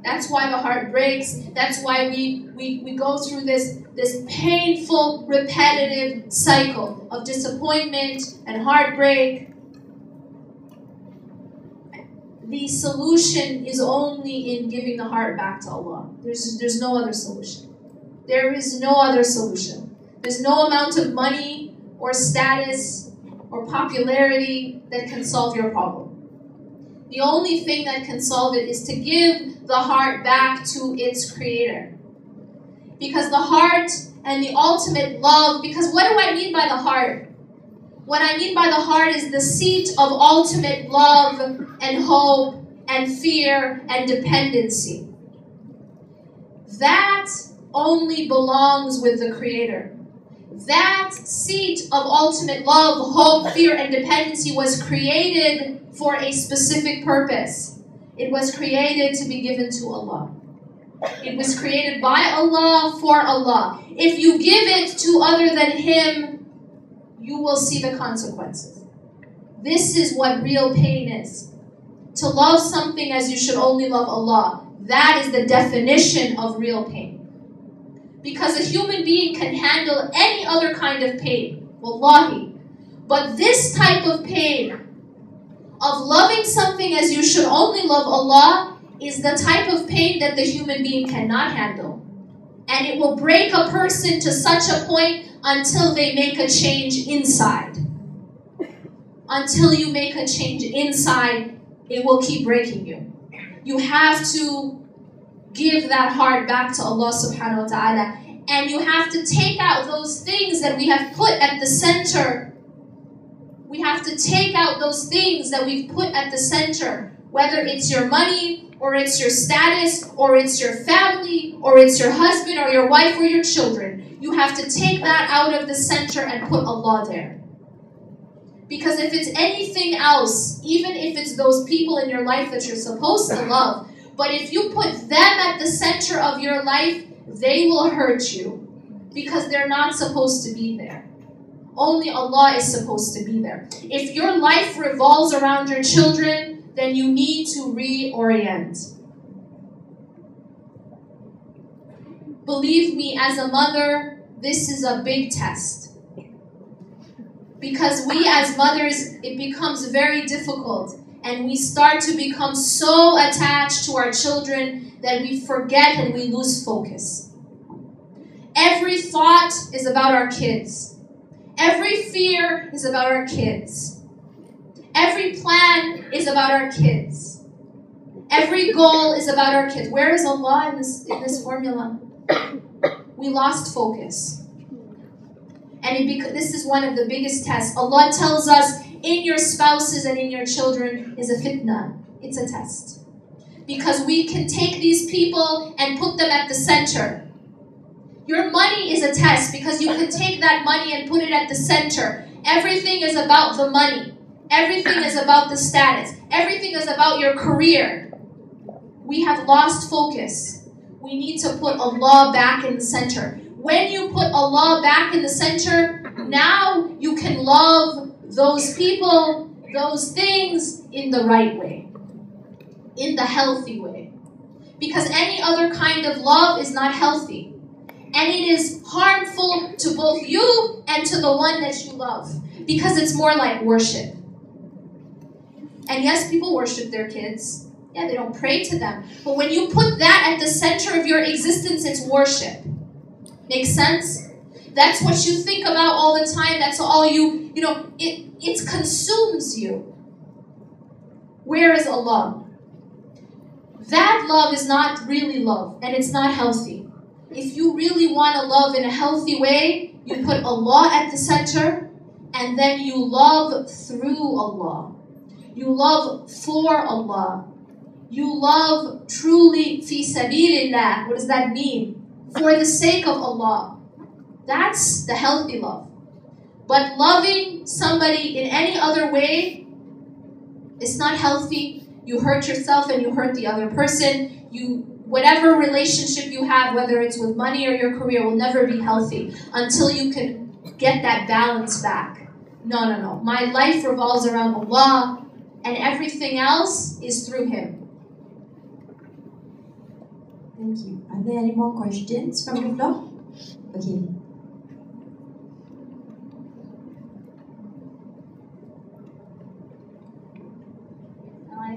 That's why the heart breaks. That's why we go through this painful, repetitive cycle of disappointment and heartbreak. The solution is only in giving the heart back to Allah. There's no other solution. There is no other solution. There's no amount of money or status or popularity that can solve your problem. The only thing that can solve it is to give the heart back to its creator. Because the heart and the ultimate love, because what do I mean by the heart? What I mean by the heart is the seat of ultimate love and hope and fear and dependency. That only belongs with the Creator. That seat of ultimate love, hope, fear, and dependency was created for a specific purpose. It was created to be given to Allah. It was created by Allah for Allah. If you give it to other than Him, you will see the consequences. This is what real pain is. To love something as you should only love Allah. That is the definition of real pain. Because a human being can handle any other kind of pain. Wallahi. But this type of pain, of loving something as you should only love Allah, is the type of pain that the human being cannot handle. And it will break a person to such a point until they make a change inside. Until you make a change inside, it will keep breaking you. You have to give that heart back to Allah subhanahu wa ta'ala. And you have to take out those things that we have put at the center. We have to take out those things that we've put at the center. Whether it's your money, or it's your status, or it's your family, or it's your husband, or your wife, or your children. You have to take that out of the center and put Allah there. Because if it's anything else, even if it's those people in your life that you're supposed to love, but if you put them at the center of your life, they will hurt you. Because they're not supposed to be there. Only Allah is supposed to be there. If your life revolves around your children, then you need to reorient. Believe me, as a mother, this is a big test. Because we as mothers, it becomes very difficult. And we start to become so attached to our children that we forget and we lose focus. Every thought is about our kids. Every fear is about our kids. Every plan is about our kids. Every goal is about our kids. Where is Allah in this formula? We lost focus. And this is one of the biggest tests. Allah tells us, in your spouses and in your children is a fitna. It's a test. Because we can take these people and put them at the center. Your money is a test because you can take that money and put it at the center. Everything is about the money. Everything is about the status. Everything is about your career. We have lost focus. We need to put Allah back in the center. When you put Allah back in the center, now you can love those people, those things in the right way. In the healthy way. Because any other kind of love is not healthy. And it is harmful to both you and to the one that you love. Because it's more like worship. And yes, people worship their kids. Yeah, they don't pray to them. But when you put that at the center of your existence, it's worship. Make sense? That's what you think about all the time. That's all it consumes you. Where is Allah? That love is not really love. And it's not healthy. If you really want to love in a healthy way, you put Allah at the center. And then you love through Allah. You love for Allah. You love truly fi sabilillah. What does that mean? For the sake of Allah. That's the healthy love. But loving somebody in any other way is not healthy. You hurt yourself and you hurt the other person. Whatever relationship you have, whether it's with money or your career, will never be healthy until you can get that balance back. No. My life revolves around Allah. And everything else is through Him. Thank you. Are there any more questions from the floor? Okay. My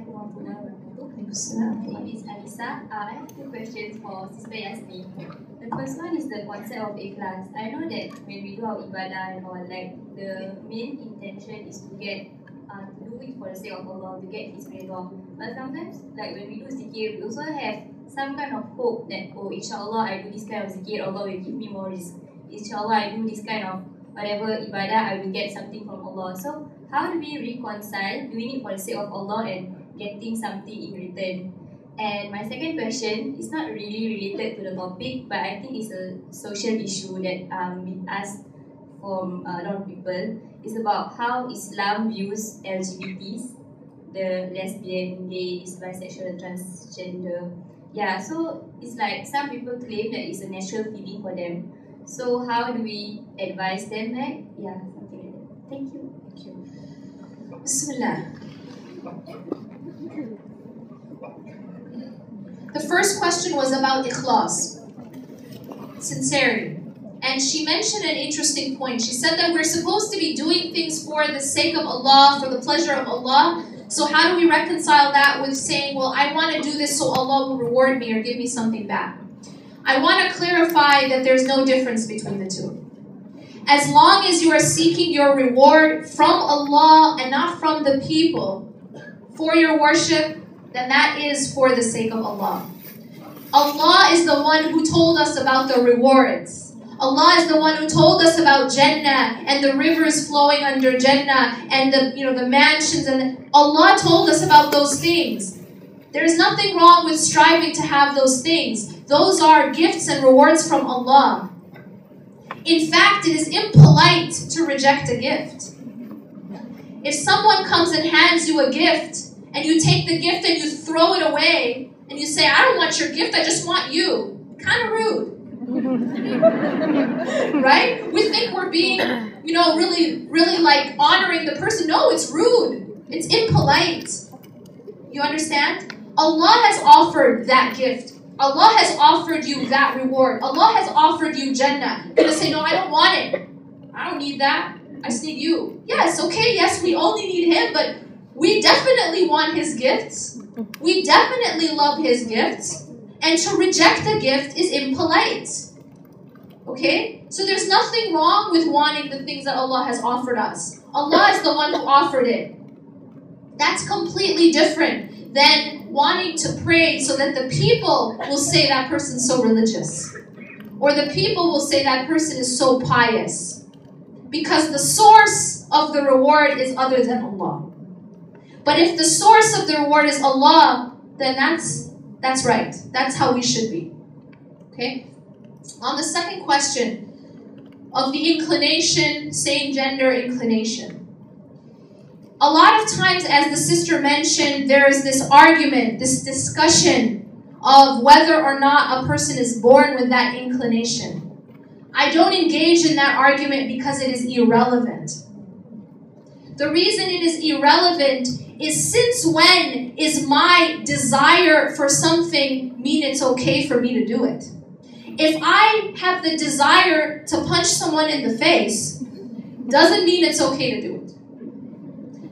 name is Alisa. I have two questions for Sister Yasmin. The first one is the concept of ikhlas. I know that when we do our ibadah and all, like the main intention is to get to do it for the sake of Allah, to get His reward. But sometimes, like when we do zikir, we also have some kind of hope that, oh, inshallah, I do this kind of zikir, Allah will give me more rizq. Inshallah, I do this kind of whatever ibadah, I will get something from Allah. So, how do we reconcile doing it for the sake of Allah and getting something in return? And my second question is not really related to the topic, but I think it's a social issue that we asked from a lot of people. It's about how Islam views LGBTs, the lesbian, gays, bisexual, and transgender. Yeah, so it's like some people claim that it's a natural feeling for them. So how do we advise them? Like, yeah, something like that. Thank you. Thank you. Bismillah. The first question was about ikhlas, sincerity. And she mentioned an interesting point. She said that we're supposed to be doing things for the sake of Allah, for the pleasure of Allah. So how do we reconcile that with saying, well, I want to do this so Allah will reward me or give me something back? I want to clarify that there's no difference between the two. As long as you are seeking your reward from Allah and not from the people for your worship, then that is for the sake of Allah. Allah is the one who told us about the rewards. Allah is the one who told us about Jannah and the rivers flowing under Jannah and the mansions, and Allah told us about those things. There is nothing wrong with striving to have those things. Those are gifts and rewards from Allah. In fact, it is impolite to reject a gift. If someone comes and hands you a gift, and you take the gift and you throw it away, and you say, I don't want your gift, I just want you. Kind of rude. Right? We think we're being, really like honoring the person. No, it's rude. It's impolite. You understand? Allah has offered that gift. Allah has offered you that reward. Allah has offered you Jannah. You're going to say, no, I don't want it. I don't need that. I just need you. Yes, okay, yes, we only need Him, but we definitely want His gifts. We definitely love His gifts. And to reject a gift is impolite. Okay? So there's nothing wrong with wanting the things that Allah has offered us. Allah is the one who offered it. That's completely different than wanting to pray so that the people will say that person's so religious. Or the people will say that person is so pious. Because the source of the reward is other than Allah. But if the source of the reward is Allah, then that's right. That's how we should be. Okay? On the second question of the inclination, same gender inclination. A lot of times, as the sister mentioned, there is this argument, this discussion of whether or not a person is born with that inclination. I don't engage in that argument because it is irrelevant. The reason it is irrelevant is, since when is my desire for something mean it's okay for me to do it? If I have the desire to punch someone in the face, doesn't mean it's okay to do it.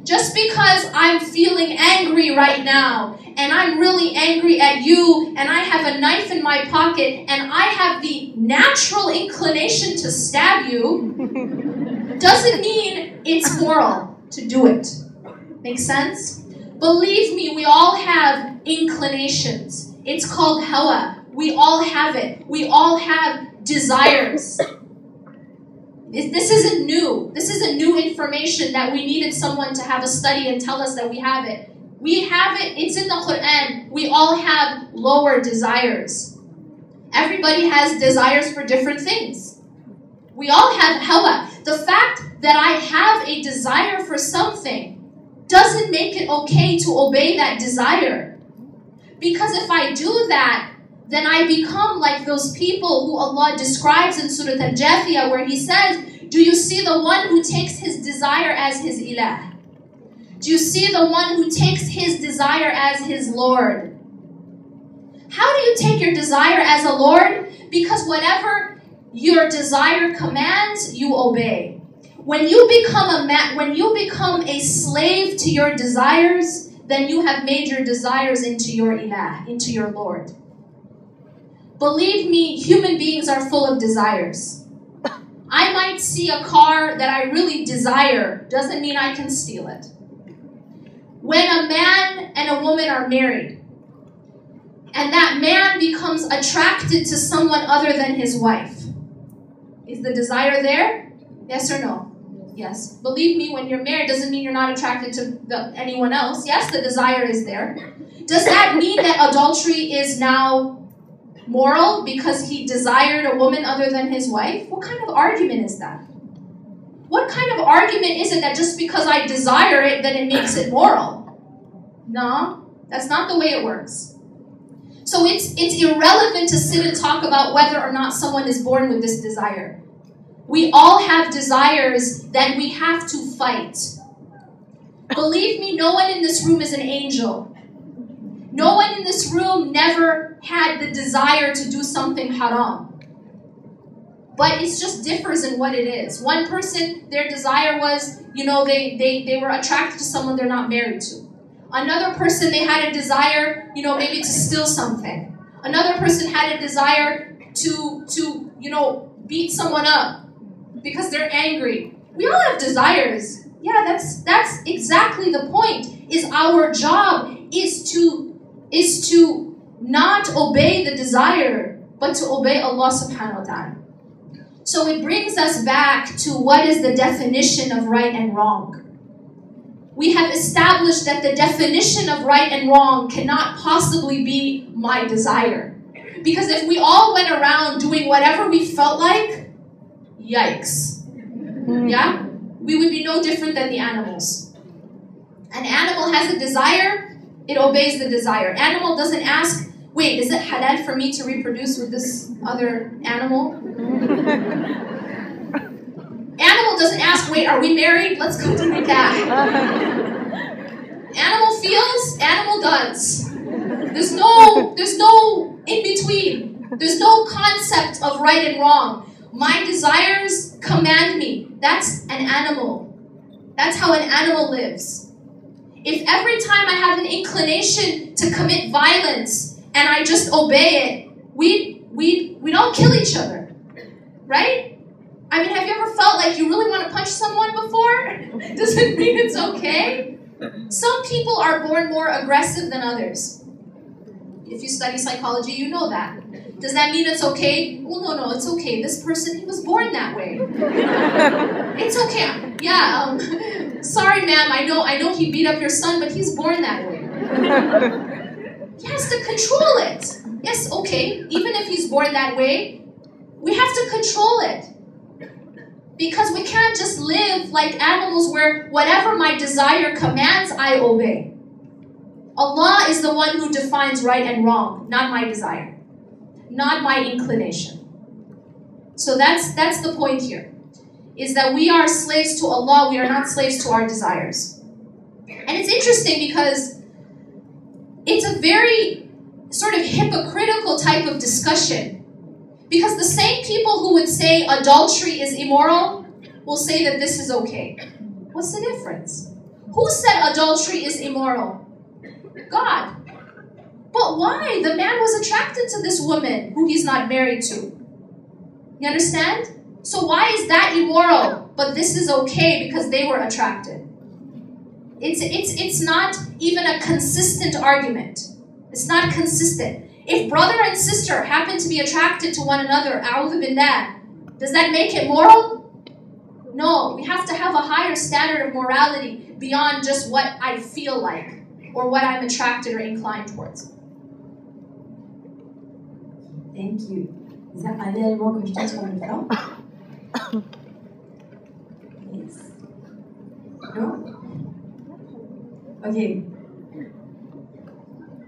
Just because I'm feeling angry right now, and I'm really angry at you, and I have a knife in my pocket, and I have the natural inclination to stab you, doesn't mean it's moral to do it. Make sense? Believe me, we all have inclinations. It's called hawa. We all have it. We all have desires. This isn't new. This isn't new information that we needed someone to have a study and tell us that we have it. We have it. It's in the Quran. We all have lower desires. Everybody has desires for different things. We all have hawa. The fact that I have a desire for something doesn't make it okay to obey that desire. Because if I do that, then I become like those people who Allah describes in Surah Al-Jathiyah, where He says, do you see the one who takes his desire as his ilah? Do you see the one who takes his desire as his Lord? How do you take your desire as a Lord? Because whatever your desire commands, you obey. When you become a slave to your desires, then you have made your desires into your ilah, into your Lord. Believe me, human beings are full of desires. I might see a car that I really desire, doesn't mean I can steal it. When a man and a woman are married, and that man becomes attracted to someone other than his wife, is the desire there? Yes or no? Yes. Believe me, when you're married, doesn't mean you're not attracted to anyone else. Yes, the desire is there. Does that mean that adultery is now moral because he desired a woman other than his wife? What kind of argument is that? What kind of argument is it that just because I desire it, then it makes it moral? No, that's not the way it works. So it's irrelevant to sit and talk about whether or not someone is born with this desire. We all have desires that we have to fight. Believe me, no one in this room is an angel. No one in this room never had the desire to do something haram. But it just differs in what it is. One person, their desire was, they were attracted to someone they're not married to. Another person, they had a desire, maybe to steal something. Another person had a desire to beat someone up because they're angry. We all have desires. Yeah, that's exactly the point. Is our job is to not obey the desire, but to obey Allah subhanahu wa ta'ala. So it brings us back to what is the definition of right and wrong. We have established that the definition of right and wrong cannot possibly be my desire. Because if we all went around doing whatever we felt like, yikes. Yeah? We would be no different than the animals. An animal has a desire, it obeys the desire. Animal doesn't ask, wait, is it halal for me to reproduce with this other animal? Animal doesn't ask, wait, are we married? Let's go to nikah. Animal feels, animal does. There's no in between. There's no concept of right and wrong. My desires command me. That's an animal. That's how an animal lives. If every time I have an inclination to commit violence and I just obey it, we don't kill each other, right? I mean, have you ever felt like you really want to punch someone before? Does it mean it's okay? Some people are born more aggressive than others. If you study psychology, you know that. Does that mean it's okay? Well, no, it's okay. This person, he was born that way. It's okay. Yeah, sorry, ma'am, I know he beat up your son, but he's born that way. He has to control it. Yes, okay, even if he's born that way, we have to control it. Because we can't just live like animals where whatever my desire commands, I obey. Allah is the one who defines right and wrong, not my desire, not my inclination. So that's the point here, is that we are slaves to Allah, we are not slaves to our desires. And it's interesting because it's a very sort of hypocritical type of discussion. Because the same people who would say adultery is immoral will say that this is okay. What's the difference? Who said adultery is immoral? God. But why? The man was attracted to this woman who he's not married to. You understand? So why is that immoral? But this is okay because they were attracted. It's not even a consistent argument. It's not consistent. If brother and sister happen to be attracted to one another, a'udhu billah, does that make it moral? No, we have to have a higher standard of morality beyond just what I feel like or what I'm attracted or inclined towards. Thank you. Are there any more questions from the floor? Yes. No? Okay.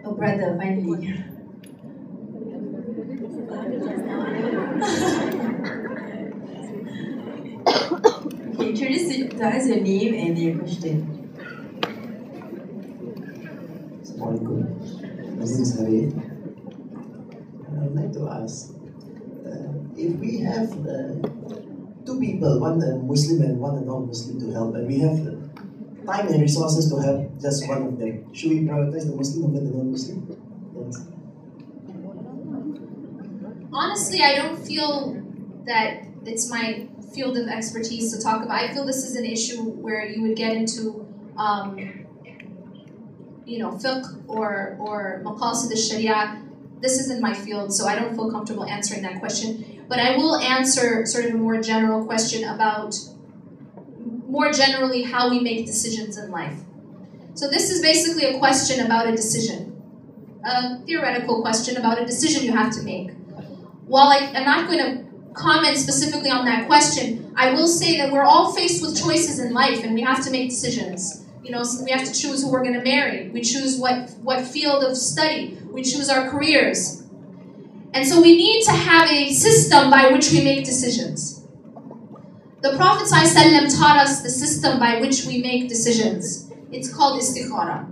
Oh, brother, finally. Okay, introduce to us your name and your question. Assalamualaikum. My name is Harith. I'd like to ask, if we have two people, one a Muslim and one a non-Muslim to help, and we have time and resources to help just one of them, should we prioritize the Muslim over the non-Muslim? Yes. Honestly, I don't feel that it's my field of expertise to talk about. I feel this is an issue where you would get into, fiqh or maqasid al-sharia. This isn't my field, so I don't feel comfortable answering that question. But I will answer sort of a more general question about, more generally, how we make decisions in life. So this is basically a question about a decision, a theoretical question about a decision you have to make. While I'm not going to comment specifically on that question, I will say that we're all faced with choices in life and we have to make decisions. So we have to choose who we're going to marry. We choose what field of study. We choose our careers. And so we need to have a system by which we make decisions. The Prophet ﷺ taught us the system by which we make decisions. It's called istikhara.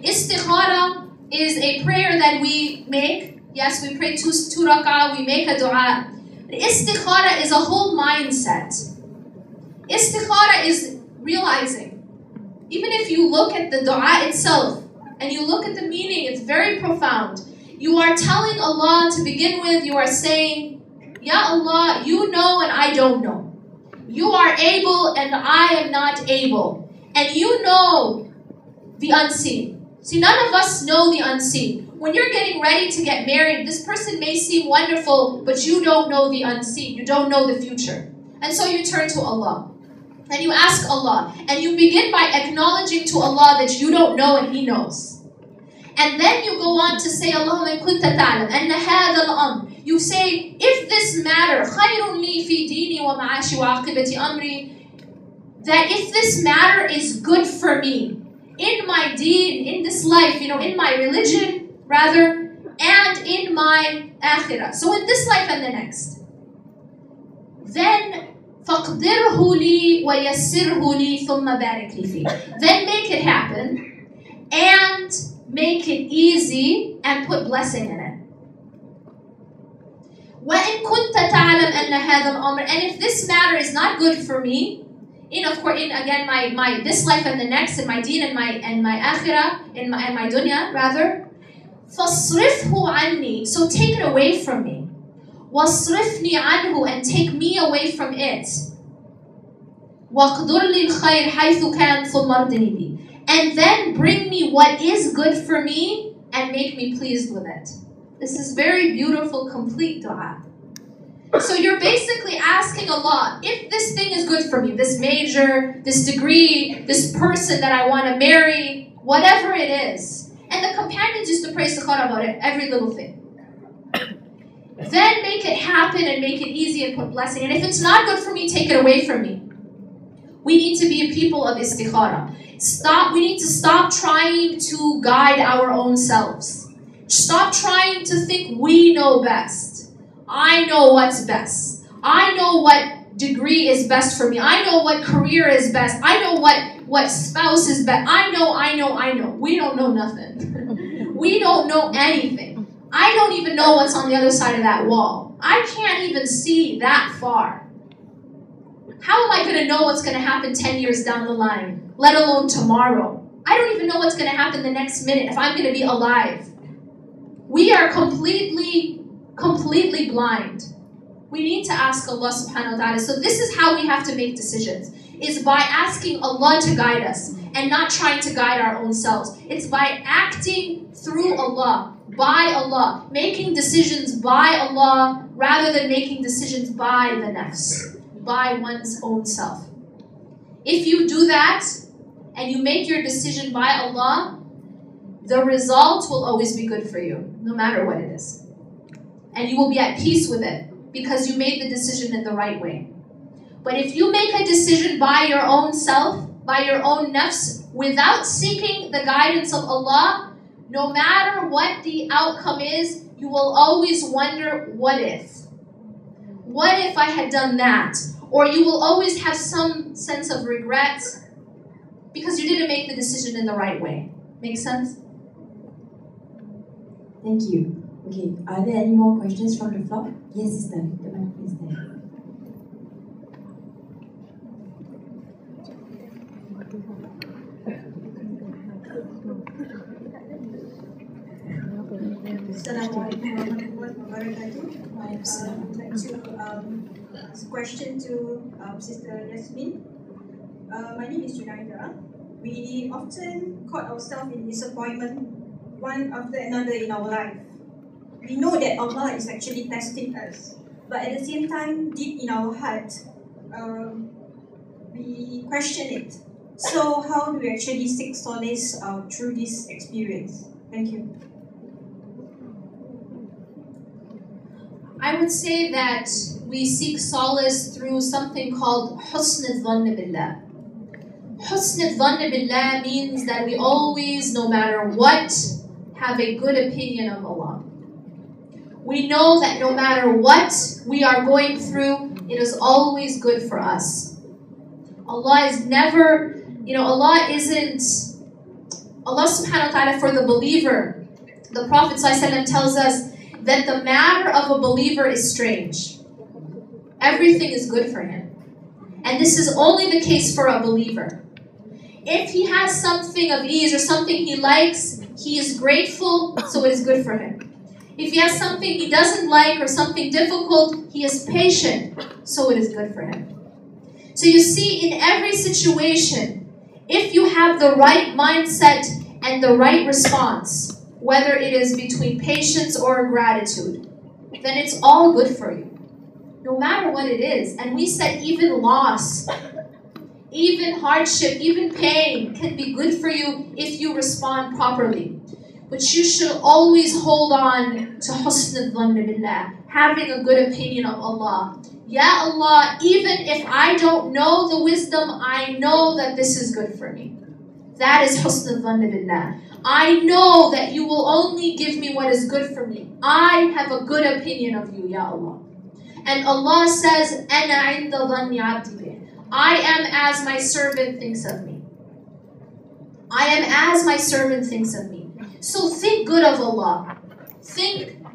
Istikhara is a prayer that we make. Yes, we pray two rak'ah, we make a dua. Istikhara is a whole mindset. Istikhara is realizing. Even if you look at the dua itself and you look at the meaning, it's very profound. You are telling Allah to begin with, you are saying, Ya Allah, you know and I don't know. You are able and I am not able. And you know the unseen. See, none of us know the unseen. When you're getting ready to get married, this person may seem wonderful, but you don't know the unseen. You don't know the future. And so you turn to Allah. And you ask Allah. And you begin by acknowledging to Allah that you don't know and He knows. And then you go on to say, Allahumma in kunta ta'lam anna hadha al-amr. You say, if this matter, khayrun li fi dini wa ma'ashi wa aqibati amri, that if this matter is good for me, in my deen, in this life, in my religion, rather, and in my akhirah. So in this life and the next. Then, فَقْدِرْهُ لِي وَيَسِّرْهُ لِي ثُمَّ بَارِكْ لِي فِيهِ. Then make it happen, and make it easy, and put blessing in it. وَإِن كُنْتَ تَعْلَمْ أَنَّ هَذَا الْأَمْرِ. And if this matter is not good for me, again my this life and the next, in my deen and my akhirah, and my dunya rather, فَاصْرِفْهُ عَنِّي. So take it away from me. وَاصْرِفْنِي عَنْهُ. And take me away from it. وَاقْدُرْ لِي الْخَيْرِ حَيْثُ كَانَ ثُمَّ ارْضِنِي بِهِ. And then bring me what is good for me and make me pleased with it. This is very beautiful, complete dua. So you're basically asking Allah, if this thing is good for me, this major, this degree, this person that I want to marry, whatever it is. And the companions used to pray istikhara about it, every little thing. Then make it happen and make it easy and put blessing. And if it's not good for me, take it away from me. We need to be a people of istikhara. We need to stop trying to guide our own selves. Stop trying to think we know best. I know what's best. I know what degree is best for me. I know what career is best. I know what spouse is best. I know. We don't know nothing. We don't know anything. I don't even know what's on the other side of that wall. I can't even see that far. How am I going to know what's going to happen 10 years down the line, let alone tomorrow? I don't even know what's going to happen the next minute if I'm going to be alive. We are completely blind. We need to ask Allah subhanahu wa ta'ala. So this is how we have to make decisions. Is by asking Allah to guide us and not trying to guide our own selves. It's by acting through Allah, by Allah, making decisions by Allah rather than making decisions by the nafs, by one's own self. If you do that and you make your decision by Allah, the result will always be good for you, no matter what it is. And you will be at peace with it because you made the decision in the right way. But if you make a decision by your own self, by your own nafs, without seeking the guidance of Allah, no matter what the outcome is, you will always wonder, what if? What if I had done that? Or you will always have some sense of regret because you didn't make the decision in the right way. Make sense? Thank you. Okay, are there any more questions from the floor? Yes, sister. The mic is there. Assalamualaikum warahmatullahi wabarakatuh. Question to Sister Yasmin. My name is Junaida. We often caught ourselves in disappointment one after another in our life. We know that Allah is actually testing us, but at the same time, deep in our heart, we question it. So how do we actually seek solace through this experience? Thank you. I would say that we seek solace through something called husn al-dhann billah. Husn al-dhann billah means that we always, no matter what, have a good opinion of Allah. We know that no matter what we are going through, it is always good for us. Allah is never, Allah subhanahu wa ta'ala, for the believer, the Prophet ﷺ tells us that the matter of a believer is strange. Everything is good for him. And this is only the case for a believer. If he has something of ease or something he likes, he is grateful, so it is good for him. If he has something he doesn't like or something difficult, he is patient, so it is good for him. So you see, in every situation, if you have the right mindset and the right response, whether it is between patience or gratitude, then it's all good for you, no matter what it is. And we said even loss, even hardship, even pain can be good for you if you respond properly. But you should always hold on to husn al-dhann billah, having a good opinion of Allah. Ya Allah, even if I don't know the wisdom, I know that this is good for me. That is husn al-dhann billah. I know that you will only give me what is good for me. I have a good opinion of you, Ya Allah. And Allah says, Ana inda dhanni abdi bi. I am as my servant thinks of me. I am as my servant thinks of me. So think good of Allah.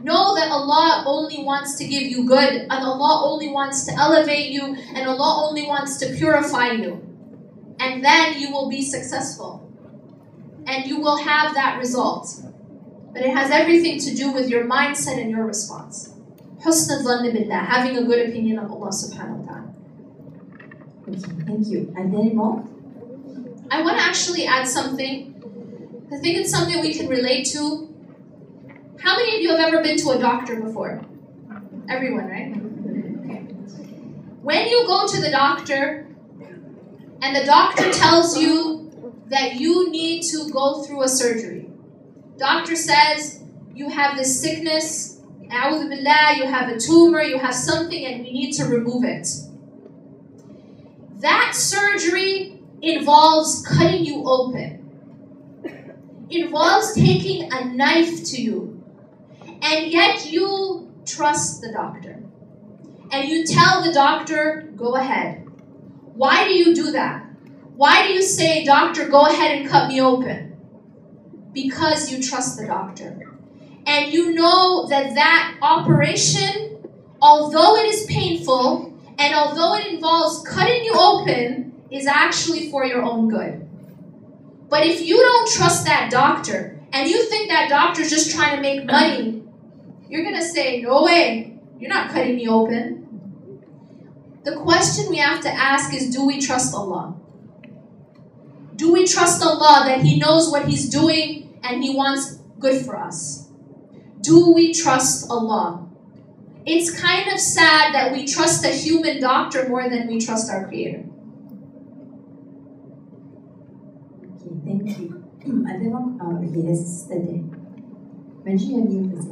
Know that Allah only wants to give you good, and Allah only wants to elevate you, and Allah only wants to purify you. And then you will be successful. And you will have that result. But it has everything to do with your mindset and your response. Husn al-dhann billah, having a good opinion of Allah subhanahu wa ta'ala. Okay, thank you. And then more? I want to actually add something. I think it's something we can relate to. How many of you have ever been to a doctor before? Everyone, right? Okay. When you go to the doctor, and the doctor tells you that you need to go through a surgery. Doctor says, you have this sickness, a'udhu billah, you have a tumor, you have something, and we need to remove it. That surgery involves cutting you open. Involves taking a knife to you. And yet you trust the doctor. And you tell the doctor, go ahead. Why do you do that? Why do you say, doctor, go ahead and cut me open? Because you trust the doctor. And you know that that operation, although it is painful, and although it involves cutting you open, is actually for your own good. But if you don't trust that doctor, and you think that doctor is just trying to make money, you're going to say, no way, you're not cutting me open. The question we have to ask is, do we trust Allah? Do we trust Allah that He knows what He's doing and He wants good for us? Do we trust Allah? It's kind of sad that we trust a human doctor more than we trust our Creator. Okay, thank you. Okay, let's study. Mention your name, please.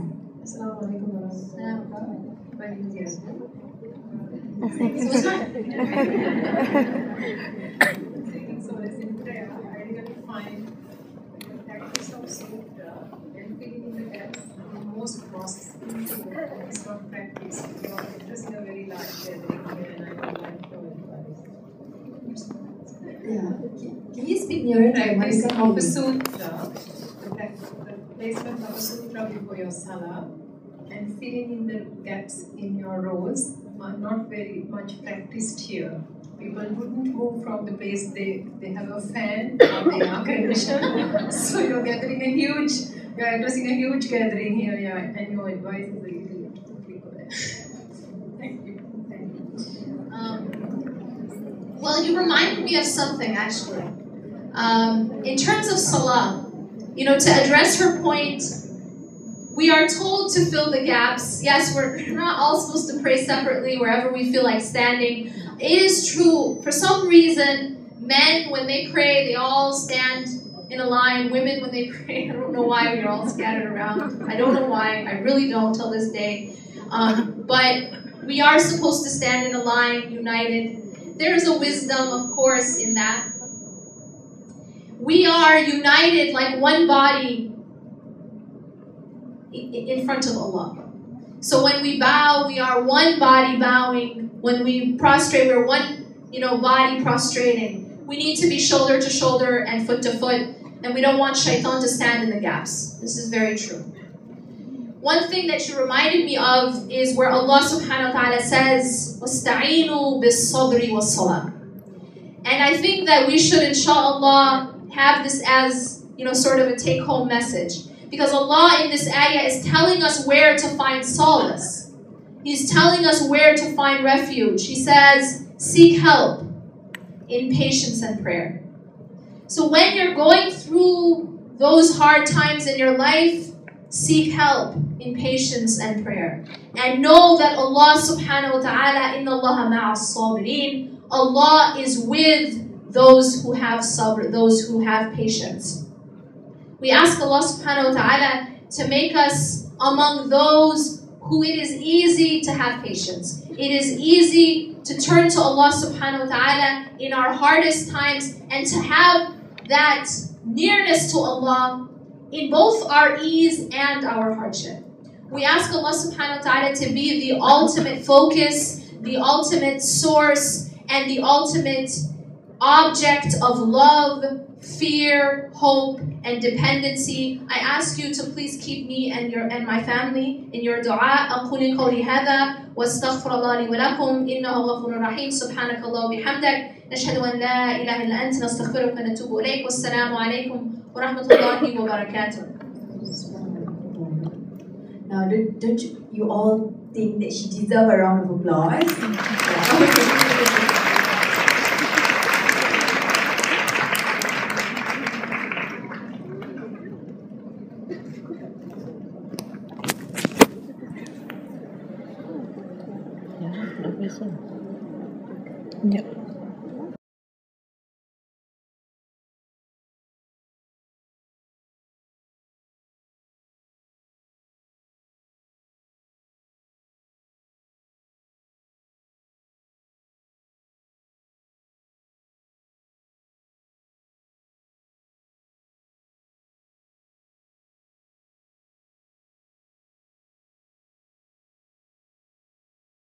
Assalamu alaikum warahmatullahi wabarakatuh. My name is Yasmin. Seeking solace in prayer, I really find the practice of sutra and filling in the gaps the most processing is not practice. You are just in a very large gathering here, and I would like to advise. Yeah. Can you speak nearer to the Practice microphone? of a sutra, the placement of a sutra before your salah, and filling in the gaps in your rows are not very much practiced here. People wouldn't move from the place they have a fan or they are conditioned. So you're addressing a huge gathering here, and your advice is a little bit. Thank you. Well, you reminded me of something, actually. In terms of salah, to address her point, we are told to fill the gaps. Yes, we're not all supposed to pray separately wherever we feel like standing. It is true, for some reason, men, when they pray, they all stand in a line. Women, when they pray, I don't know why we're all scattered around. I don't know why. I really don't till this day. But we are supposed to stand in a line, united. There is a wisdom, of course, in that. We are united like one body in front of Allah. So when we bow, we are one body bowing. When we prostrate, we're one, body prostrating. We need to be shoulder to shoulder and foot to foot, and we don't want shaitan to stand in the gaps. This is very true. One thing that you reminded me of is where Allah subhanahu wa ta'ala says, وَاسْتَعِينُوا بِالصَّبْرِ وَالصَّلَاةِ. And I think that we should, inshallah, have this as, sort of a take-home message. Because Allah in this ayah is telling us where to find solace. He's telling us where to find refuge. He says, seek help in patience and prayer. So when you're going through those hard times in your life, seek help in patience and prayer. And know that Allah subhanahu wa ta'ala, inna Allah ma'as sabirin, Allah is with those who have sabr, those who have patience. We ask Allah subhanahu wa ta'ala to make us among those who it is easy to have patience. It is easy to turn to Allah subhanahu wa ta'ala in our hardest times and to have that nearness to Allah in both our ease and our hardship. We ask Allah subhanahu wa ta'ala to be the ultimate focus, the ultimate source, and the ultimate object of love, fear, hope, and dependency. I ask you to please keep me and my family in your dua. أقول قولي هذا واستغفر الله لي ولكم إنه غفور رحيم. سبحانك اللهم وبحمدك نشهد أن لا إله إلا أنت نستغفرك ونتوب إليك والسلام عليكم ورحمة الله وبركاته. Now, don't you all think that she deserves a round of applause? Yeah.